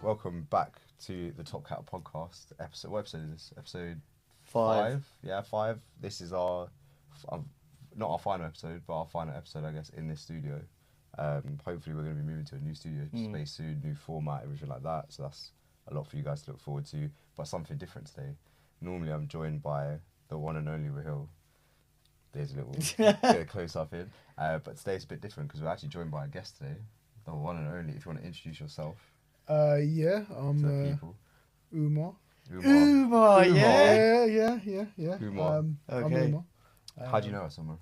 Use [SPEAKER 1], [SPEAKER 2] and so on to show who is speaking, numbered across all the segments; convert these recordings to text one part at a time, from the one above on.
[SPEAKER 1] welcome back to the Top Cat podcast episode. What episode is this? Episode
[SPEAKER 2] 5.
[SPEAKER 1] Yeah, 5. This is our not our final episode, but our final episode, I guess, in this studio. Hopefully, we're going to be moving to a new studio space soon, new format, everything like that. So that's a lot for you guys to look forward to. But something different today. Normally, I'm joined by the one and only Rahil. There's a little bit of close up in. But today it's a bit different because we're actually joined by a guest today. The one and only. If you want to introduce yourself.
[SPEAKER 3] Yeah, I'm UMAR.
[SPEAKER 2] Umar, yeah.
[SPEAKER 3] Yeah.
[SPEAKER 1] Umar.
[SPEAKER 2] Okay.
[SPEAKER 3] I'm Umar.
[SPEAKER 1] How do you know us, Umar?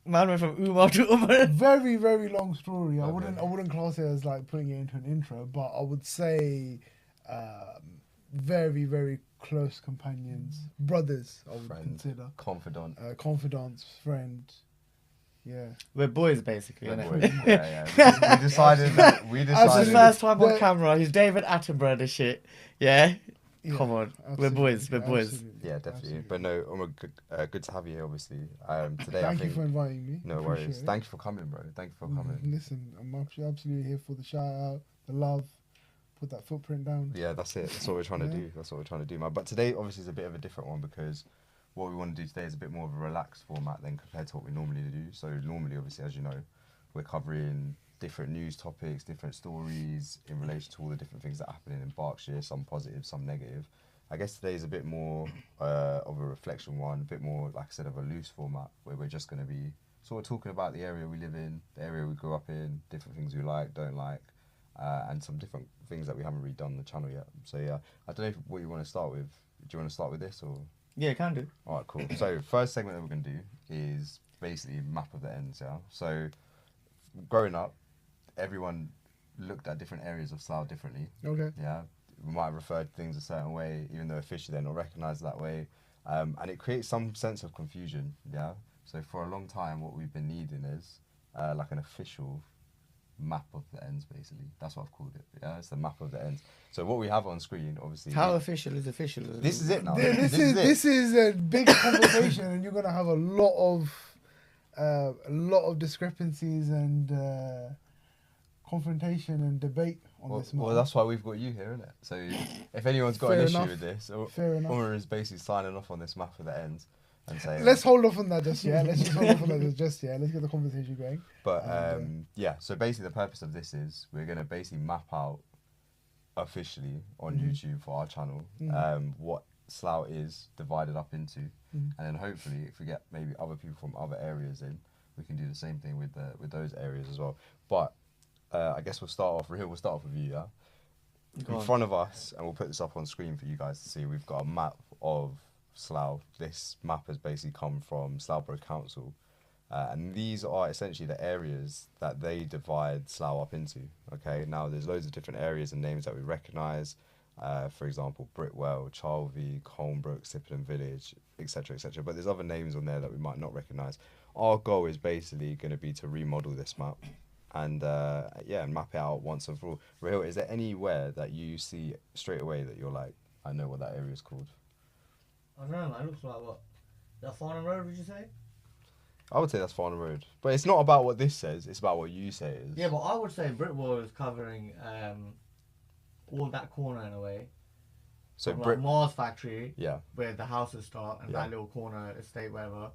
[SPEAKER 2] Man went from Umar to Umar.
[SPEAKER 3] Very, very long story.
[SPEAKER 1] Okay.
[SPEAKER 3] I wouldn't class it as like putting it into an intro, but I would say very, very close companions, brothers. I would consider
[SPEAKER 1] Confidant.
[SPEAKER 3] confidants, friend. Yeah.
[SPEAKER 2] We're boys, basically,
[SPEAKER 1] We're
[SPEAKER 2] innit?
[SPEAKER 1] boys. Yeah. We decided that.
[SPEAKER 2] This is the
[SPEAKER 3] Absolutely.
[SPEAKER 2] first time on
[SPEAKER 3] Yeah.
[SPEAKER 2] camera. He's David Attenborough, the shit. Yeah?
[SPEAKER 3] Yeah,
[SPEAKER 2] Come on.
[SPEAKER 3] absolutely,
[SPEAKER 2] We're boys. We're boys.
[SPEAKER 3] absolutely,
[SPEAKER 1] Yeah, definitely.
[SPEAKER 3] absolutely.
[SPEAKER 1] But no, Umar, good to have you here, obviously. Today,
[SPEAKER 3] Thank
[SPEAKER 1] I think.
[SPEAKER 3] you for inviting me.
[SPEAKER 1] No
[SPEAKER 3] Appreciate
[SPEAKER 1] worries.
[SPEAKER 3] it.
[SPEAKER 1] Thank you for coming, bro. Thank you for coming.
[SPEAKER 3] Listen, I'm absolutely here for the shout out, the love, put that footprint down.
[SPEAKER 1] Yeah, that's it. That's what we're trying to do. That's what we're trying to do, man. But today, obviously, is a bit of a different one because what we want to do today is a bit more of a relaxed format than compared to what we normally do. So normally, obviously, as you know, we're covering different news topics, different stories in relation to all the different things that are happening in Berkshire, some positive, some negative. I guess today is a bit more of a reflection one, a bit more, like I said, of a loose format where we're just going to be sort of talking about the area we live in, the area we grew up in, different things we like, don't like, and some different things that we haven't really done on the channel yet. So yeah, I don't know what you want to start with. Do you want to start with this or?
[SPEAKER 2] Yeah, can do.
[SPEAKER 1] All right, cool. So first segment that we're going to do is basically map of the ends, yeah? So growing up, everyone looked at different areas of Slough differently,
[SPEAKER 3] Okay.
[SPEAKER 1] yeah? We might have referred to things a certain way, even though officially they're not recognised that way. And it creates some sense of confusion, yeah? So for a long time, what we've been needing is like an official map of the ends, basically. That's what I've called it, yeah? It's the map of the ends. So what we have on screen, obviously...
[SPEAKER 2] How official is official?
[SPEAKER 1] This is it now.
[SPEAKER 3] This is a big conversation, and you're gonna have a lot of discrepancies and confrontation and debate on this matter.
[SPEAKER 1] Well, that's why we've got you here, isn't it? So if anyone's got
[SPEAKER 3] Fair
[SPEAKER 1] an
[SPEAKER 3] enough.
[SPEAKER 1] issue with this,
[SPEAKER 3] Fair enough.
[SPEAKER 1] Umar is basically signing off on this map of the ends and saying...
[SPEAKER 3] Let's hold off on that just yet. Let's just hold off on that just yet. Let's get the conversation going.
[SPEAKER 1] But yeah, so basically the purpose of this is we're going to basically map out officially on YouTube for our channel what Slough is divided up into, and then hopefully if we get maybe other people from other areas in, we can do the same thing with those areas as well. But I guess we'll start off with you, yeah? In front of us, and we'll put this up on screen for you guys to see, we've got a map of Slough. This map has basically come from Slough Borough Council. And these are essentially the areas that they divide Slough up into. Okay, now there's loads of different areas and names that we recognise. For example, Britwell, Charlvey, Colnbrook, Sippenham Village, etc., etc. But there's other names on there that we might not recognise. Our goal is basically going to be to remodel this map and map it out once and for all. Rahil, is there anywhere that you see straight away that you're like, I know what that area is called?
[SPEAKER 2] I don't know, man. It looks like what? That Farnham Road, would you say?
[SPEAKER 1] I would say that's Farnham Road. But it's not about what this says, it's about what you say it is.
[SPEAKER 2] Yeah, but I would say Britwell is covering all that corner in a way.
[SPEAKER 1] So
[SPEAKER 2] From like Mars Factory,
[SPEAKER 1] yeah.
[SPEAKER 2] where the houses start, and that little corner estate, wherever,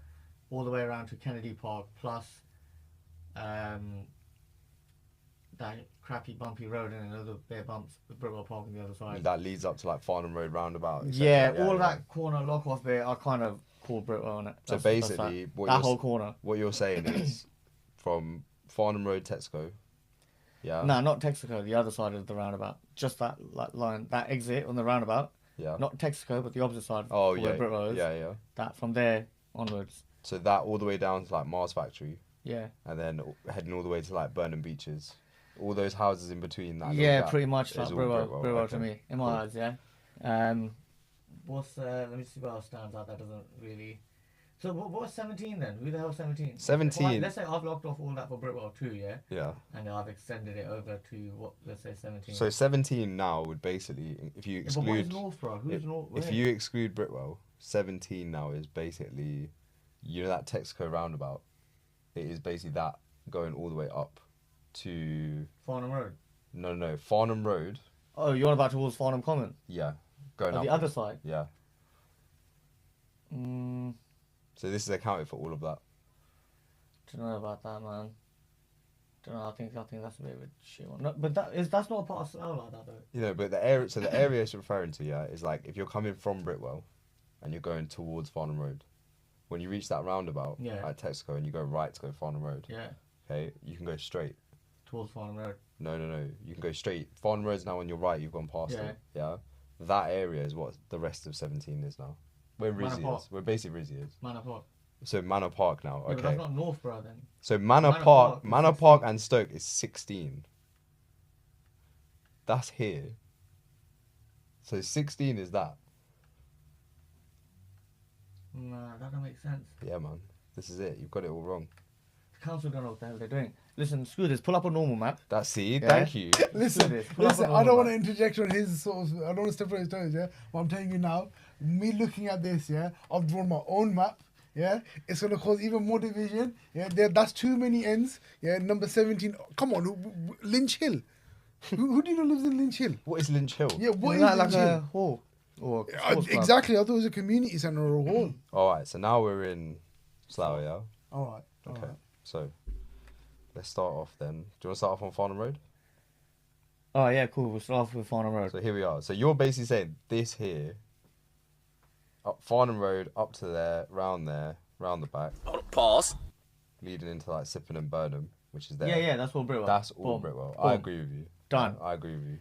[SPEAKER 2] all the way around to Kennedy Park, plus that crappy bumpy road and another bare bumps with Britwell Park on the other side.
[SPEAKER 1] That leads up to like Farnham Road roundabout.
[SPEAKER 2] Yeah, all that corner lock off there, I kind of call Britwell on it.
[SPEAKER 1] So basically,
[SPEAKER 2] that whole corner.
[SPEAKER 1] What you're saying is from Farnham Road, Texaco. Yeah.
[SPEAKER 2] No, not Texaco. The other side of the roundabout. Just that line, that exit on the roundabout.
[SPEAKER 1] Yeah.
[SPEAKER 2] Not Texaco, but the opposite side.
[SPEAKER 1] Oh
[SPEAKER 2] where
[SPEAKER 1] yeah.
[SPEAKER 2] Britwell is.
[SPEAKER 1] Yeah.
[SPEAKER 2] That from there onwards.
[SPEAKER 1] So that all the way down to like Mars Factory.
[SPEAKER 2] Yeah.
[SPEAKER 1] And then heading all the way to like Burnham Beaches. All those houses in between that.
[SPEAKER 2] Yeah, pretty much like
[SPEAKER 1] all
[SPEAKER 2] Britwell to
[SPEAKER 1] okay.
[SPEAKER 2] me, in my eyes. Yeah. Let me see what else stands out that doesn't really. So what's 17 then? Who the hell's 17?
[SPEAKER 1] 17.
[SPEAKER 2] Well, let's say I've locked off all that for Britwell too, yeah?
[SPEAKER 1] Yeah.
[SPEAKER 2] And I've extended it over to, what, let's say 17.
[SPEAKER 1] So 17 now would basically, if you exclude...
[SPEAKER 2] But what is Northborough? Who's North?
[SPEAKER 1] If you exclude Britwell, 17 now is basically, you know that Texaco roundabout? It is basically that going all the way up to...
[SPEAKER 2] Farnham Road?
[SPEAKER 1] No. Farnham Road
[SPEAKER 2] Oh, you're on about towards Farnham Common?
[SPEAKER 1] Yeah. Going
[SPEAKER 2] On
[SPEAKER 1] up.
[SPEAKER 2] the other side?
[SPEAKER 1] Yeah.
[SPEAKER 2] Mm,
[SPEAKER 1] So this is accounted for all of that.
[SPEAKER 2] don't know about that, man. Don't know. I think that's a bit of a shit one. No, but that's not a part of Slough like that though.
[SPEAKER 1] You know, but the area. So the area it's referring to, yeah, is like if you're coming from Britwell, and you're going towards Farnham Road. When you reach that roundabout at Texaco and you go right to go Farnham Road.
[SPEAKER 2] Yeah.
[SPEAKER 1] Okay, you can go straight.
[SPEAKER 2] Towards Farnham Road.
[SPEAKER 1] No. You can go straight. Farnham Road's now on your right. You've gone past it. Yeah. That area is what the rest of 17 is now. Where Rizzy is. Where basically Rizzy is.
[SPEAKER 2] Manor Park.
[SPEAKER 1] So Manor Park now. Okay.
[SPEAKER 2] Yeah, but that's not Northborough then.
[SPEAKER 1] So Manor Park and Stoke is 16. That's here. So 16 is that.
[SPEAKER 2] Nah, that don't make sense.
[SPEAKER 1] Yeah, man. This is it. You've got it all wrong.
[SPEAKER 2] The council don't know what the hell they're doing. Listen, screw this. Pull up a normal map.
[SPEAKER 1] That's see. Thank you.
[SPEAKER 3] Listen, I don't want to interject on his sort of. I don't want to step on his toes, yeah. But I'm telling you now, me looking at this, yeah, I've drawn my own map. Yeah, it's gonna cause even more division. Yeah, that's too many ends. Yeah, number 17. Come on, Lynch Hill. Who do you know lives in Lynch Hill?
[SPEAKER 1] What is Lynch Hill?
[SPEAKER 3] Yeah, what is
[SPEAKER 2] that
[SPEAKER 3] Lynch
[SPEAKER 2] like
[SPEAKER 3] Hill?
[SPEAKER 2] a hall? Or
[SPEAKER 3] Exactly, I thought it was a community centre or a hall.
[SPEAKER 1] All right, so now we're in Slough, yeah?
[SPEAKER 3] All right.
[SPEAKER 1] Okay, so let's start off then. Do you want to start off on Farnham Road?
[SPEAKER 2] Oh, yeah, cool. We'll start off with Farnham Road.
[SPEAKER 1] So here we are. So you're basically saying this here, up Farnham Road, up to there, round the back.
[SPEAKER 4] Pause.
[SPEAKER 1] Leading into like Sippin and Burnham, which is there.
[SPEAKER 2] Yeah, that's all Britwell.
[SPEAKER 1] That's all
[SPEAKER 2] Boom.
[SPEAKER 1] Britwell.
[SPEAKER 2] Boom.
[SPEAKER 1] I agree with you.
[SPEAKER 2] Done.
[SPEAKER 1] I agree with you.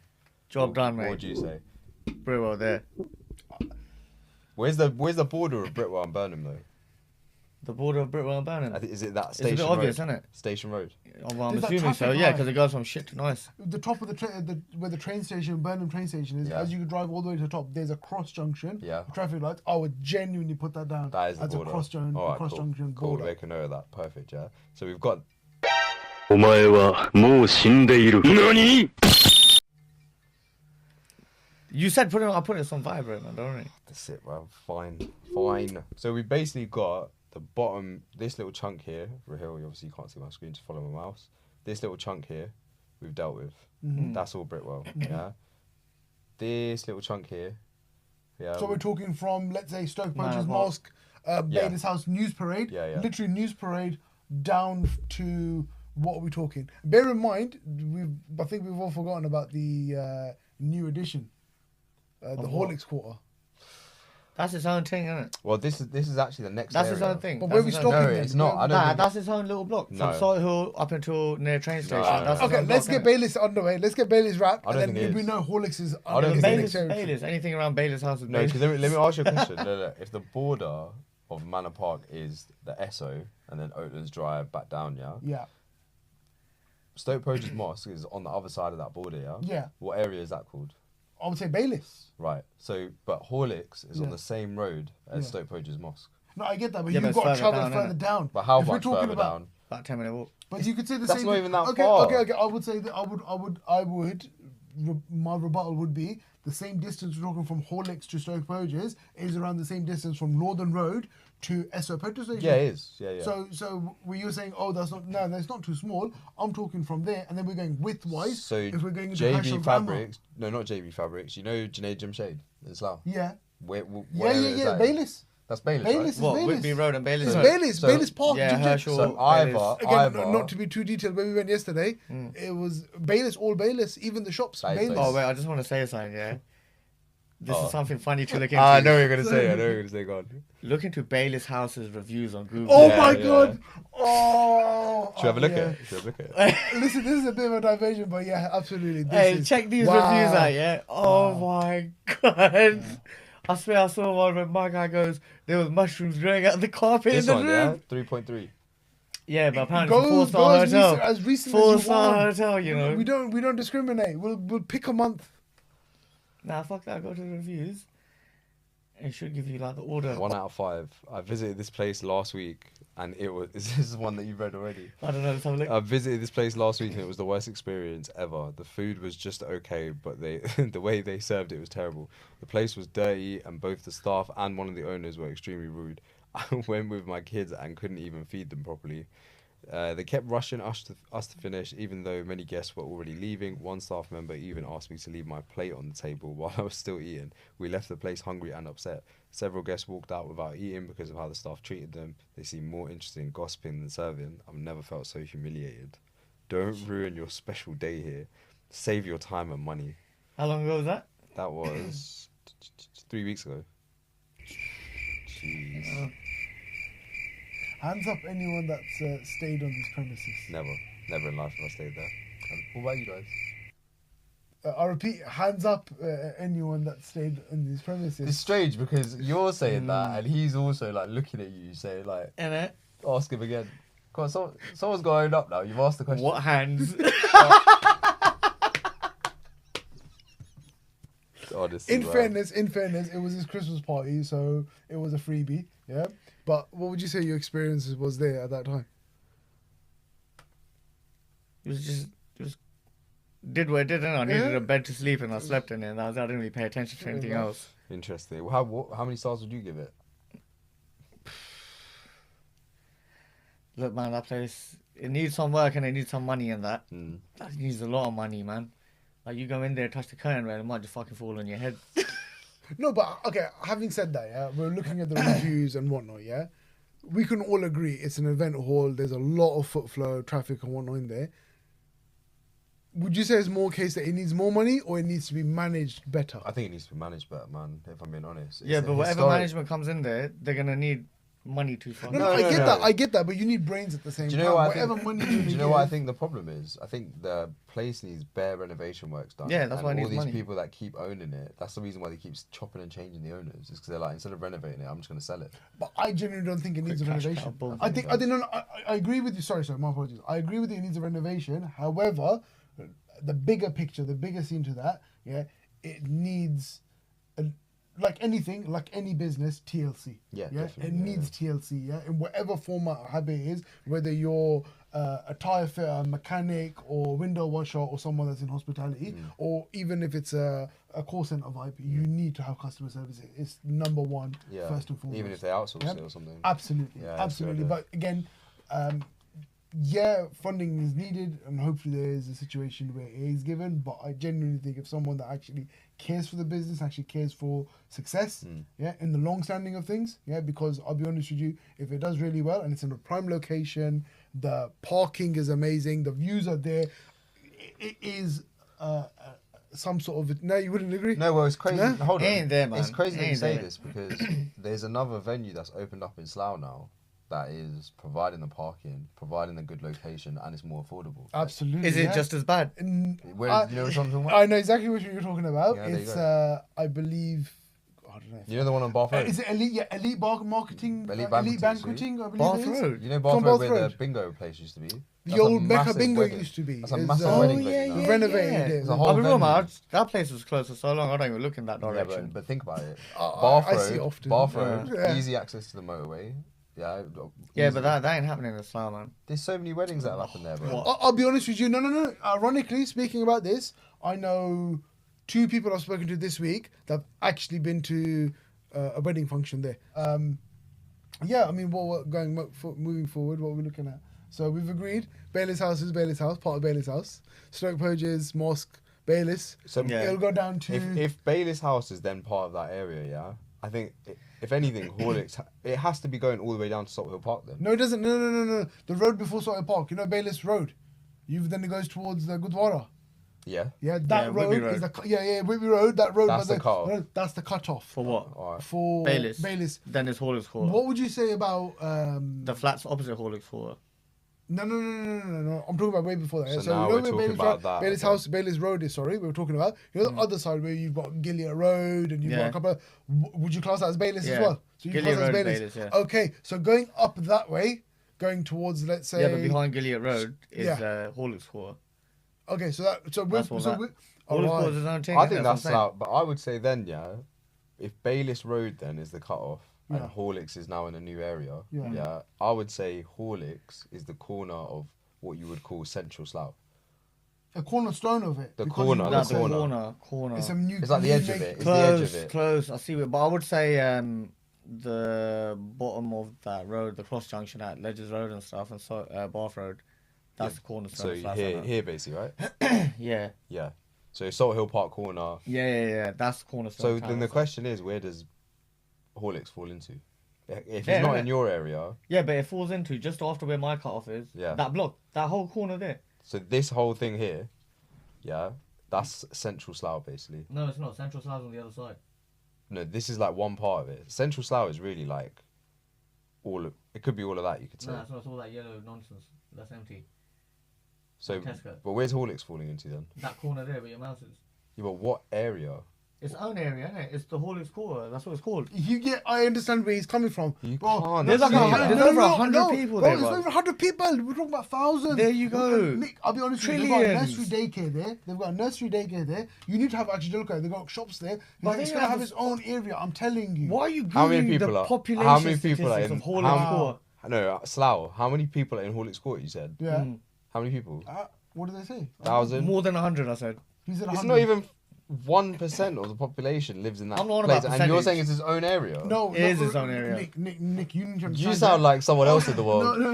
[SPEAKER 2] Job done, mate.
[SPEAKER 1] What would you say?
[SPEAKER 2] Britwell there.
[SPEAKER 1] Where's the border of Britwell and Burnham though?
[SPEAKER 2] The border of Britwell and Burnham.
[SPEAKER 1] Is it that
[SPEAKER 2] It's
[SPEAKER 1] station
[SPEAKER 2] a bit obvious,
[SPEAKER 1] road?
[SPEAKER 2] isn't it?
[SPEAKER 1] Station Road.
[SPEAKER 2] Oh, well, I'm
[SPEAKER 3] There's that
[SPEAKER 2] assuming so,
[SPEAKER 3] traffic
[SPEAKER 2] yeah,
[SPEAKER 3] light.
[SPEAKER 2] because it goes from shit to nice.
[SPEAKER 3] The top of where the train station, Burnham train station is, as you drive all the way to the top, there's a cross junction.
[SPEAKER 1] Yeah.
[SPEAKER 3] Traffic lights. I would genuinely put that down.
[SPEAKER 1] That is the
[SPEAKER 3] as
[SPEAKER 1] border.
[SPEAKER 3] a cross junction.
[SPEAKER 1] All right,
[SPEAKER 3] cross
[SPEAKER 1] cool.
[SPEAKER 3] junction
[SPEAKER 1] Cool.
[SPEAKER 3] border.
[SPEAKER 1] Make a note of that. Perfect. Yeah. So we've got.
[SPEAKER 4] お前はもう死んでいる。何
[SPEAKER 2] You said I put it on vibrate, man, don't you?
[SPEAKER 1] That's it, bro. Fine. So we basically got the bottom, this little chunk here. Rahil, obviously you can't see my screen, just follow my mouse. This little chunk here, we've dealt with. That's all Britwell. Yeah. This little chunk here. Yeah.
[SPEAKER 3] So we're talking from, let's say, Stoke Poachers
[SPEAKER 2] Manor
[SPEAKER 3] Mosque, Bayless House News Parade.
[SPEAKER 1] Yeah.
[SPEAKER 3] Literally News Parade down to what are we talking? Bear in mind, I think we've all forgotten about the new edition, the Horlicks Quarter.
[SPEAKER 2] That's its own thing, isn't it?
[SPEAKER 1] Well, this is actually the next.
[SPEAKER 2] That's
[SPEAKER 1] area.
[SPEAKER 2] its own thing.
[SPEAKER 3] But
[SPEAKER 2] That's
[SPEAKER 3] where we
[SPEAKER 2] its own-
[SPEAKER 3] stopping
[SPEAKER 1] No,
[SPEAKER 3] then?
[SPEAKER 1] it's not. I don't. think
[SPEAKER 2] That's its own little block.
[SPEAKER 1] No.
[SPEAKER 2] From Salt Hill up until near train station.
[SPEAKER 1] no,
[SPEAKER 2] That's
[SPEAKER 1] no.
[SPEAKER 2] its
[SPEAKER 3] Okay,
[SPEAKER 2] own
[SPEAKER 3] let's
[SPEAKER 2] block,
[SPEAKER 3] get
[SPEAKER 2] innit?
[SPEAKER 3] Bayless underway. Let's get Bayless wrapped,
[SPEAKER 1] I don't
[SPEAKER 3] and then
[SPEAKER 1] think it
[SPEAKER 3] if we
[SPEAKER 1] is.
[SPEAKER 3] know Horlicks is
[SPEAKER 1] I don't
[SPEAKER 3] under
[SPEAKER 1] think
[SPEAKER 3] the
[SPEAKER 1] it
[SPEAKER 3] next
[SPEAKER 1] is.
[SPEAKER 3] territory.
[SPEAKER 2] Bayless. Anything around Bayless House is
[SPEAKER 1] No,
[SPEAKER 2] Bayless.
[SPEAKER 1] because let me ask you a question. No. If the border of Manor Park is the Esso and then Oatlands Drive back down, yeah.
[SPEAKER 3] Yeah.
[SPEAKER 1] Stoke Poachers Mosque is on the other side of that border, yeah.
[SPEAKER 3] Yeah.
[SPEAKER 1] What area is that called?
[SPEAKER 3] I would say Bayless.
[SPEAKER 1] Right. So, but Horlicks is on
[SPEAKER 3] Yeah.
[SPEAKER 1] the same road as
[SPEAKER 3] Yeah.
[SPEAKER 1] Stoke Poachers Mosque.
[SPEAKER 3] No, I get that, but
[SPEAKER 2] Yeah, but
[SPEAKER 3] you've
[SPEAKER 2] it's
[SPEAKER 3] got to
[SPEAKER 2] further
[SPEAKER 3] travel
[SPEAKER 2] down,
[SPEAKER 3] further
[SPEAKER 2] innit?
[SPEAKER 3] down.
[SPEAKER 1] But how
[SPEAKER 3] If we're
[SPEAKER 1] much
[SPEAKER 3] talking
[SPEAKER 1] further
[SPEAKER 3] about,
[SPEAKER 1] down?
[SPEAKER 2] About 10-minute walk.
[SPEAKER 3] But you could say the
[SPEAKER 1] That's
[SPEAKER 3] same.
[SPEAKER 1] not
[SPEAKER 3] thing.
[SPEAKER 1] even that
[SPEAKER 3] okay,
[SPEAKER 1] far.
[SPEAKER 3] Okay. I would say that my rebuttal would be the same distance we're talking from Horlicks to Stoke Poachers is around the same distance from Northern Road to Esso petrol station.
[SPEAKER 1] Yeah, it is. Yeah.
[SPEAKER 3] So were you saying, oh, that's not too small? I'm talking from there, and then we're going widthwise.
[SPEAKER 1] So
[SPEAKER 3] if we're going into
[SPEAKER 1] JB
[SPEAKER 3] Herschel Grammar.
[SPEAKER 1] Fabrics, no, not JB Fabrics. You know Junaid Jamshade in Slough?
[SPEAKER 3] Yeah.
[SPEAKER 1] What area is that in?
[SPEAKER 3] Bayless.
[SPEAKER 1] That's Bayless,
[SPEAKER 3] Bayless
[SPEAKER 1] right?
[SPEAKER 3] is
[SPEAKER 2] What,
[SPEAKER 3] Bayless.
[SPEAKER 2] Whitby Road and Bayless
[SPEAKER 3] It's
[SPEAKER 2] Road?
[SPEAKER 3] Bayless.
[SPEAKER 1] So-
[SPEAKER 3] Bayless Park.
[SPEAKER 2] Yeah, Herschel.
[SPEAKER 1] So
[SPEAKER 2] Bayless.
[SPEAKER 3] Again,
[SPEAKER 1] either.
[SPEAKER 3] not to be too detailed, when we went yesterday, it was Bayless, all Bayless, even the shops.
[SPEAKER 1] That is
[SPEAKER 3] Bayless.
[SPEAKER 2] Oh, wait, I just want to say something, yeah? This
[SPEAKER 1] Oh.
[SPEAKER 2] is something funny to look into.
[SPEAKER 1] I know what you're gonna say. Go on.
[SPEAKER 2] Look into Bayless House's reviews on Google.
[SPEAKER 3] Oh
[SPEAKER 1] Yeah,
[SPEAKER 3] my
[SPEAKER 1] yeah.
[SPEAKER 3] God! Oh,
[SPEAKER 1] Should we have a look
[SPEAKER 3] yeah.
[SPEAKER 1] at it? Should we have a look at it?
[SPEAKER 3] Listen, this is a bit of a diversion, but yeah, absolutely.
[SPEAKER 2] Hey, check these reviews out, yeah? Oh my God. I swear I saw one where my guy goes, there was mushrooms growing out of the carpet
[SPEAKER 1] This
[SPEAKER 2] in
[SPEAKER 1] one,
[SPEAKER 2] the
[SPEAKER 1] yeah,
[SPEAKER 2] room.
[SPEAKER 1] 3.3.
[SPEAKER 2] Yeah, but apparently it's a
[SPEAKER 3] Go
[SPEAKER 2] 4-star hotel.
[SPEAKER 3] as recent as you
[SPEAKER 2] 4-star
[SPEAKER 3] want.
[SPEAKER 2] hotel, you know.
[SPEAKER 3] We don't discriminate. We'll pick a month.
[SPEAKER 2] Nah, fuck that. Go to the reviews. It should give you like the order.
[SPEAKER 1] 1 out of 5. I visited this place last week, and it was. This is one that you've read already.
[SPEAKER 2] I don't know. Let's have a look.
[SPEAKER 1] I visited this place last week, and it was the worst experience ever. The food was just okay, but the way they served it was terrible. The place was dirty, and both the staff and one of the owners were extremely rude. I went with my kids and couldn't even feed them properly. They kept rushing us to finish, even though many guests were already leaving. One staff member even asked me to leave my plate on the table while I was still eating. We left the place hungry and upset. Several guests walked out without eating because of how the staff treated them. They seemed more interested in gossiping than serving. I've never felt so humiliated. Don't ruin your special day here. Save your time and money.
[SPEAKER 2] How long ago was that?
[SPEAKER 1] That was 3 weeks ago. Jeez.
[SPEAKER 3] Hands up anyone that's stayed on these premises.
[SPEAKER 1] Never in life have I stayed there. What about you guys?
[SPEAKER 3] I repeat, hands up anyone that stayed on these premises.
[SPEAKER 1] It's strange because you're saying that and he's also like looking at you saying like,
[SPEAKER 2] Innit?
[SPEAKER 1] ask him again. Come on, someone's going up now. You've asked the question.
[SPEAKER 2] What hands?
[SPEAKER 1] Honestly,
[SPEAKER 3] In fairness, it was his Christmas party, so it was a freebie, yeah? But what would you say your experiences was there at that time?
[SPEAKER 2] It was just did what it did, and I needed a bed to sleep in. I slept in it, and I didn't really pay attention to anything else.
[SPEAKER 1] Interesting. How many stars would you give it?
[SPEAKER 2] Look, man, that place, it needs some work and it needs some money in that. That needs a lot of money, man. Like, you go in there, touch the curtain, man, it might just fucking fall on your head.
[SPEAKER 3] No, but, okay, having said that, yeah, we're looking at the reviews and whatnot, yeah? We can all agree it's an event hall, there's a lot of foot flow, traffic and whatnot in there. Would you say it's more case that it needs more money or it needs to be managed better?
[SPEAKER 1] I think it needs to be managed better, man, if I'm being honest.
[SPEAKER 2] Yeah, but whatever management comes in there, they're going to need money to fund.
[SPEAKER 3] No, I get that, but you need brains at the same time. Whatever money you
[SPEAKER 1] do you know what I think the problem is? I think the place needs bare renovation works done.
[SPEAKER 2] Yeah, that's why it needs
[SPEAKER 1] all these
[SPEAKER 2] money.
[SPEAKER 1] people that keep owning it, that's the reason why they keep chopping and changing the owners. Is because they're like, instead of renovating it, I'm just going to sell it.
[SPEAKER 3] But I genuinely don't think it needs a renovation. I agree with you. Sorry, my apologies. I agree with you. It needs a renovation. However, the bigger picture, the bigger scene to that, yeah, it needs, like anything, like any business, TLC.
[SPEAKER 1] Yeah,
[SPEAKER 3] it needs TLC. Yeah, in whatever format or habit it is, whether you're a tyre fitter, a mechanic, or window washer, or someone that's in hospitality, or even if it's a call center vibe, you need to have customer service. It's number one, first and foremost.
[SPEAKER 1] Even if they outsource it or something.
[SPEAKER 3] Absolutely, absolutely. But again, funding is needed, and hopefully there is a situation where it is given. But I genuinely think if someone that actually cares for the business, actually cares for success, in the long standing of things, because I'll be honest with you, if it does really well and it's in a prime location, the parking is amazing, the views are there, it is some sort of. No, you wouldn't agree?
[SPEAKER 1] No, well, it's crazy.
[SPEAKER 3] No?
[SPEAKER 1] Hold on.
[SPEAKER 2] Ain't there, man.
[SPEAKER 1] It's crazy that you say
[SPEAKER 2] there.
[SPEAKER 1] this because there's another venue that's opened up in Slough now that is providing the parking, providing a good location, and it's more affordable.
[SPEAKER 3] Absolutely.
[SPEAKER 2] Is it just as bad?
[SPEAKER 1] You know what I'm talking about?
[SPEAKER 3] I know exactly what you're talking about.
[SPEAKER 1] Yeah, there you
[SPEAKER 3] It's,
[SPEAKER 1] go.
[SPEAKER 3] I believe, I don't know.
[SPEAKER 1] You know the one on Bath Road?
[SPEAKER 3] Is it Elite? Yeah, Elite Marketing,
[SPEAKER 1] Elite
[SPEAKER 3] Elite
[SPEAKER 1] Banqueting,
[SPEAKER 3] Banqueting, I believe
[SPEAKER 2] Bath
[SPEAKER 3] it is.
[SPEAKER 2] Road.
[SPEAKER 1] You know
[SPEAKER 3] From
[SPEAKER 1] Bath Road
[SPEAKER 3] Bath
[SPEAKER 1] where
[SPEAKER 3] Road.
[SPEAKER 1] the bingo place used to be?
[SPEAKER 3] The old Mecca
[SPEAKER 1] massive
[SPEAKER 3] Bingo
[SPEAKER 1] wedding.
[SPEAKER 3] used to be.
[SPEAKER 1] That's a
[SPEAKER 3] It's,
[SPEAKER 1] massive
[SPEAKER 3] oh,
[SPEAKER 1] wedding
[SPEAKER 3] yeah,
[SPEAKER 1] venue now.
[SPEAKER 3] yeah, renovated it.
[SPEAKER 1] It's a whole
[SPEAKER 2] I'll be real,
[SPEAKER 1] venue.
[SPEAKER 2] man. That place was closed for so long, I don't even look in that
[SPEAKER 1] Yeah,
[SPEAKER 2] direction.
[SPEAKER 1] but think about it.
[SPEAKER 3] I see it often.
[SPEAKER 1] Bath Road,
[SPEAKER 3] Yeah.
[SPEAKER 1] easy access to the motorway. Yeah,
[SPEAKER 2] Yeah,
[SPEAKER 1] easy.
[SPEAKER 2] but that ain't happening in Slough, man.
[SPEAKER 1] There's so many weddings that have happened there, bro.
[SPEAKER 2] What?
[SPEAKER 3] I'll be honest with you. No. Ironically, speaking about this, I know 2 people I've spoken to this week that have actually been to a wedding function there. I mean, what we're moving forward, what we're looking at. So we've agreed. Bayless House is Bayless House, part of Bayless House. Stoke Poges, Mosque, Bayless.
[SPEAKER 1] So
[SPEAKER 2] Yeah.
[SPEAKER 3] It'll go down to.
[SPEAKER 1] if Bayless House is then part of that area, yeah, I think if anything, Horlicks, it has to be going all the way down to Salt Hill Park then.
[SPEAKER 3] No, it doesn't. No. The road before Salt Hill Park, Bayless Road. Then it goes towards the Gurdwara.
[SPEAKER 1] Yeah.
[SPEAKER 3] Yeah, that
[SPEAKER 2] Whitby
[SPEAKER 3] road is
[SPEAKER 2] Road.
[SPEAKER 3] Whitby Road. That road.
[SPEAKER 1] That's the cut-off.
[SPEAKER 3] No, that's the cut-off.
[SPEAKER 2] For what?
[SPEAKER 1] All right.
[SPEAKER 3] For
[SPEAKER 2] Bayless. Then it's Horlicks Court.
[SPEAKER 3] What would you say about
[SPEAKER 2] The flats opposite Horlicks Court.
[SPEAKER 3] No. I'm talking about way before that.
[SPEAKER 1] So now we're talking about that,
[SPEAKER 3] Bayless
[SPEAKER 1] okay.
[SPEAKER 3] House, Bayless Road is, we were talking about. The other side where you've got Gilead Road and you've got a couple of, would you class that as Bayless as
[SPEAKER 2] Yeah.
[SPEAKER 3] well? So you
[SPEAKER 2] Gilead
[SPEAKER 3] class that as
[SPEAKER 2] Road,
[SPEAKER 3] Bayless.
[SPEAKER 2] yeah.
[SPEAKER 3] Okay, so going up that way, going towards, let's say.
[SPEAKER 2] Yeah, but behind Gilead Road is
[SPEAKER 3] Yeah.
[SPEAKER 2] Horlicks Court.
[SPEAKER 3] Okay, so
[SPEAKER 2] That's all that.
[SPEAKER 3] Horlicks
[SPEAKER 2] Court is his own thing.
[SPEAKER 1] I think that's
[SPEAKER 2] what I'm saying.
[SPEAKER 1] out. But I would say then, yeah, if Bayless Road then is the cut-off
[SPEAKER 3] Yeah.
[SPEAKER 1] and Horlicks is now in a new area,
[SPEAKER 3] Yeah.
[SPEAKER 1] I would say Horlicks is the corner of what you would call Central Slough.
[SPEAKER 3] a cornerstone of it.
[SPEAKER 1] The
[SPEAKER 3] because
[SPEAKER 1] corner,
[SPEAKER 3] you've
[SPEAKER 1] the
[SPEAKER 3] got
[SPEAKER 2] That's a
[SPEAKER 3] some-
[SPEAKER 2] corner.
[SPEAKER 3] It's a new.
[SPEAKER 1] It's like the edge of it. It's the edge of it.
[SPEAKER 2] Close. I see it, but I would say the bottom of that road, the cross junction at Ledges Road and stuff, and so Bath Road. That's the cornerstone.
[SPEAKER 1] So
[SPEAKER 2] of Slough
[SPEAKER 1] here,
[SPEAKER 2] Centre.
[SPEAKER 1] here basically, right?
[SPEAKER 2] Yeah.
[SPEAKER 1] Yeah. So Salt Hill Park corner.
[SPEAKER 2] Yeah. That's the cornerstone.
[SPEAKER 1] So
[SPEAKER 2] of town,
[SPEAKER 1] then the
[SPEAKER 2] so-
[SPEAKER 1] question is, where does Horlicks fall into? If it's
[SPEAKER 2] Yeah,
[SPEAKER 1] not
[SPEAKER 2] right.
[SPEAKER 1] in your area,
[SPEAKER 2] Yeah, but it falls into just after where my cut-off is.
[SPEAKER 1] Yeah.
[SPEAKER 2] That block, that whole corner there.
[SPEAKER 1] so this whole thing here, yeah, that's central Slough basically.
[SPEAKER 2] No, it's not. Central Slough's on the other side.
[SPEAKER 1] No, this is like one part of it. Central Slough is really like it could be all of that, you could say.
[SPEAKER 2] No, it's not. It's all that yellow nonsense. That's empty.
[SPEAKER 1] So,
[SPEAKER 2] Tesco.
[SPEAKER 1] but where's Horlicks falling into then?
[SPEAKER 2] That corner there where your mouse is.
[SPEAKER 1] Yeah, but what area?
[SPEAKER 2] It's its own area, isn't it? It's the Horlicks quarter. That's what it's called.
[SPEAKER 3] I understand where he's coming from.
[SPEAKER 1] You
[SPEAKER 3] Bro,
[SPEAKER 1] can't
[SPEAKER 2] there's like
[SPEAKER 1] say
[SPEAKER 2] a
[SPEAKER 1] that.
[SPEAKER 2] hundred- There's over 100 people
[SPEAKER 3] bro,
[SPEAKER 2] there,
[SPEAKER 3] There's
[SPEAKER 2] bro.
[SPEAKER 3] over 100 people. We're talking about thousands.
[SPEAKER 2] There you go.
[SPEAKER 3] Nick, I'll be honest with you. They've got a
[SPEAKER 2] Trillions.
[SPEAKER 3] nursery daycare there. They've got a nursery daycare there. You need to have actually look at it. They've got shops there.
[SPEAKER 2] But
[SPEAKER 3] It's
[SPEAKER 2] they
[SPEAKER 3] going to
[SPEAKER 2] have
[SPEAKER 3] have
[SPEAKER 2] this-
[SPEAKER 3] its own area. I'm telling you.
[SPEAKER 2] Why are you
[SPEAKER 1] How many
[SPEAKER 2] googling
[SPEAKER 1] people
[SPEAKER 2] the
[SPEAKER 1] are?
[SPEAKER 2] population
[SPEAKER 1] How many people are
[SPEAKER 2] statistics
[SPEAKER 1] in?
[SPEAKER 2] of Horlicks quarter?
[SPEAKER 1] No, Slough. How many people are in Horlicks Court? You said.
[SPEAKER 3] Yeah.
[SPEAKER 2] Mm.
[SPEAKER 1] How many people?
[SPEAKER 3] What did they say?
[SPEAKER 1] 1,000.
[SPEAKER 2] More than 100, I said.
[SPEAKER 3] He said
[SPEAKER 1] It's
[SPEAKER 3] 100.
[SPEAKER 1] not even 1% of the population lives in that
[SPEAKER 2] I'm not on
[SPEAKER 1] place,
[SPEAKER 2] about
[SPEAKER 1] and you're
[SPEAKER 2] percentage.
[SPEAKER 1] saying it's his own area.
[SPEAKER 3] No,
[SPEAKER 2] It is its own area.
[SPEAKER 3] Nick, you need to understand.
[SPEAKER 1] You sound like someone else in the world.
[SPEAKER 3] No.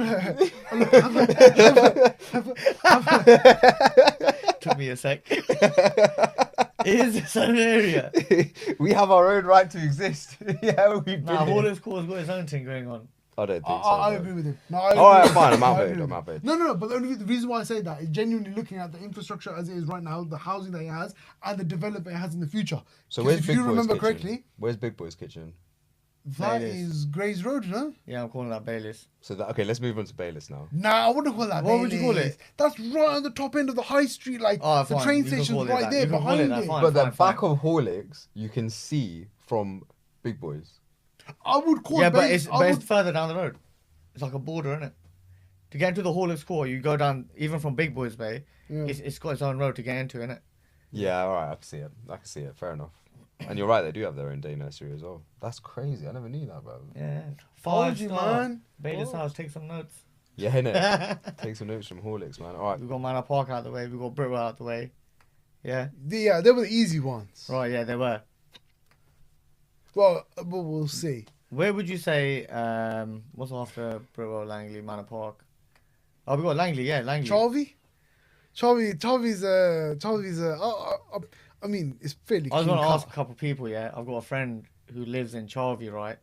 [SPEAKER 2] Took me a sec. It is its own area.
[SPEAKER 1] We have our own right to exist. Yeah, we've been.
[SPEAKER 2] Nah,
[SPEAKER 1] here.
[SPEAKER 2] Horlicks quarter's got its own thing going on.
[SPEAKER 1] I don't think so.
[SPEAKER 3] I
[SPEAKER 1] bro.
[SPEAKER 3] agree with him. No,
[SPEAKER 1] All right, fine. I'm
[SPEAKER 3] I
[SPEAKER 1] outvoted.
[SPEAKER 3] agree
[SPEAKER 1] I'm
[SPEAKER 3] with
[SPEAKER 1] outvoted.
[SPEAKER 3] him. No, but the reason why I say that is genuinely looking at the infrastructure as it is right now, the housing that it has, and the development it has in the future.
[SPEAKER 1] So
[SPEAKER 3] 'Cause
[SPEAKER 1] where's
[SPEAKER 3] if
[SPEAKER 1] Big
[SPEAKER 3] you
[SPEAKER 1] Boy's
[SPEAKER 3] remember
[SPEAKER 1] kitchen?
[SPEAKER 3] correctly,
[SPEAKER 1] Where's Big Boy's kitchen?
[SPEAKER 3] that
[SPEAKER 2] Baylis.
[SPEAKER 3] is Grays Road, no?
[SPEAKER 2] Yeah, I'm calling that Baylis.
[SPEAKER 1] So that, okay, let's move on to Baylis now.
[SPEAKER 3] Nah, I wouldn't call that.
[SPEAKER 2] What would you call
[SPEAKER 3] Baylis.
[SPEAKER 2] it?
[SPEAKER 3] That's right on the top end of the high street, like
[SPEAKER 2] Oh,
[SPEAKER 3] the
[SPEAKER 2] fine,
[SPEAKER 3] train
[SPEAKER 2] you can
[SPEAKER 3] station's
[SPEAKER 2] call it
[SPEAKER 3] right
[SPEAKER 2] that.
[SPEAKER 3] there
[SPEAKER 2] You can call it
[SPEAKER 3] behind
[SPEAKER 2] that,
[SPEAKER 3] it.
[SPEAKER 2] fine.
[SPEAKER 1] But the back of Horlicks, you can see from Big Boy's.
[SPEAKER 3] I would call
[SPEAKER 2] Yeah, but
[SPEAKER 3] Baylis-
[SPEAKER 2] it's
[SPEAKER 3] I
[SPEAKER 2] but it's
[SPEAKER 3] would-
[SPEAKER 2] further down the road. It's like a border, isn't it? To get into the Horlicks core, you go down even from Big Boys Bay.
[SPEAKER 3] Yeah.
[SPEAKER 2] It's got its own road to get into, innit?
[SPEAKER 1] Yeah, all right, I can see it. I can see it. Fair enough. And you're right, they do have their own day nursery as well. That's crazy. I never knew that, bro.
[SPEAKER 2] Yeah.
[SPEAKER 3] Told
[SPEAKER 2] 5
[SPEAKER 3] you,
[SPEAKER 2] star.
[SPEAKER 3] man.
[SPEAKER 2] Baylis
[SPEAKER 3] Oh.
[SPEAKER 2] House, take some notes.
[SPEAKER 1] Yeah, innit? Take some notes from Horlicks, man. All right.
[SPEAKER 2] We've got Manor Park out the way. We've got Britwell out the way. Yeah.
[SPEAKER 3] Yeah, they were the easy ones.
[SPEAKER 2] Right. Yeah, they were.
[SPEAKER 3] Well, we'll see.
[SPEAKER 2] Where would you say? What's after Britwell, Langley, Manor Park? Oh, we got Langley. Yeah, Langley.
[SPEAKER 3] Charvey's I mean, it's fairly
[SPEAKER 2] I was
[SPEAKER 3] clean
[SPEAKER 2] going to
[SPEAKER 3] cut.
[SPEAKER 2] ask a couple of people. Yeah, I've got a friend who lives in Charvey, right?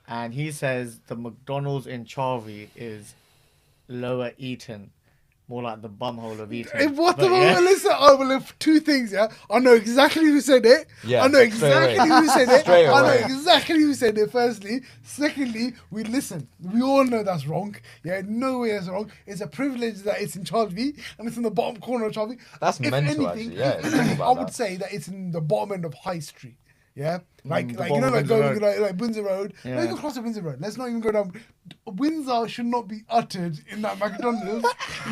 [SPEAKER 2] And he says the McDonald's in Charvey is Lower Eton, more like the bumhole of Eton.
[SPEAKER 3] Hey, what the
[SPEAKER 2] But
[SPEAKER 3] moment? Listen, I will have two things, yeah? I know exactly who said it.
[SPEAKER 1] Yeah,
[SPEAKER 3] I know
[SPEAKER 1] straight
[SPEAKER 3] exactly
[SPEAKER 1] away.
[SPEAKER 3] who said it.
[SPEAKER 1] Straight
[SPEAKER 3] I know
[SPEAKER 1] away.
[SPEAKER 3] exactly who said it, firstly. Secondly, we listen. We all know that's wrong. Yeah, no way that's wrong. It's a privilege that it's in Charlevy and it's in the bottom corner of Charlevy.
[SPEAKER 1] That's
[SPEAKER 3] If
[SPEAKER 1] mental,
[SPEAKER 3] anything,
[SPEAKER 1] actually. Yeah,
[SPEAKER 3] if
[SPEAKER 1] think
[SPEAKER 3] anything,
[SPEAKER 1] about
[SPEAKER 3] I would
[SPEAKER 1] that.
[SPEAKER 3] say that it's in the bottom end of High Street. Yeah, like
[SPEAKER 2] the
[SPEAKER 3] you know,
[SPEAKER 2] bottom
[SPEAKER 3] like
[SPEAKER 2] of Windsor
[SPEAKER 3] going like Windsor Road.
[SPEAKER 2] Yeah.
[SPEAKER 3] No, you can cross the Windsor Road. Let's not even go down. Windsor should not be uttered in that McDonald's.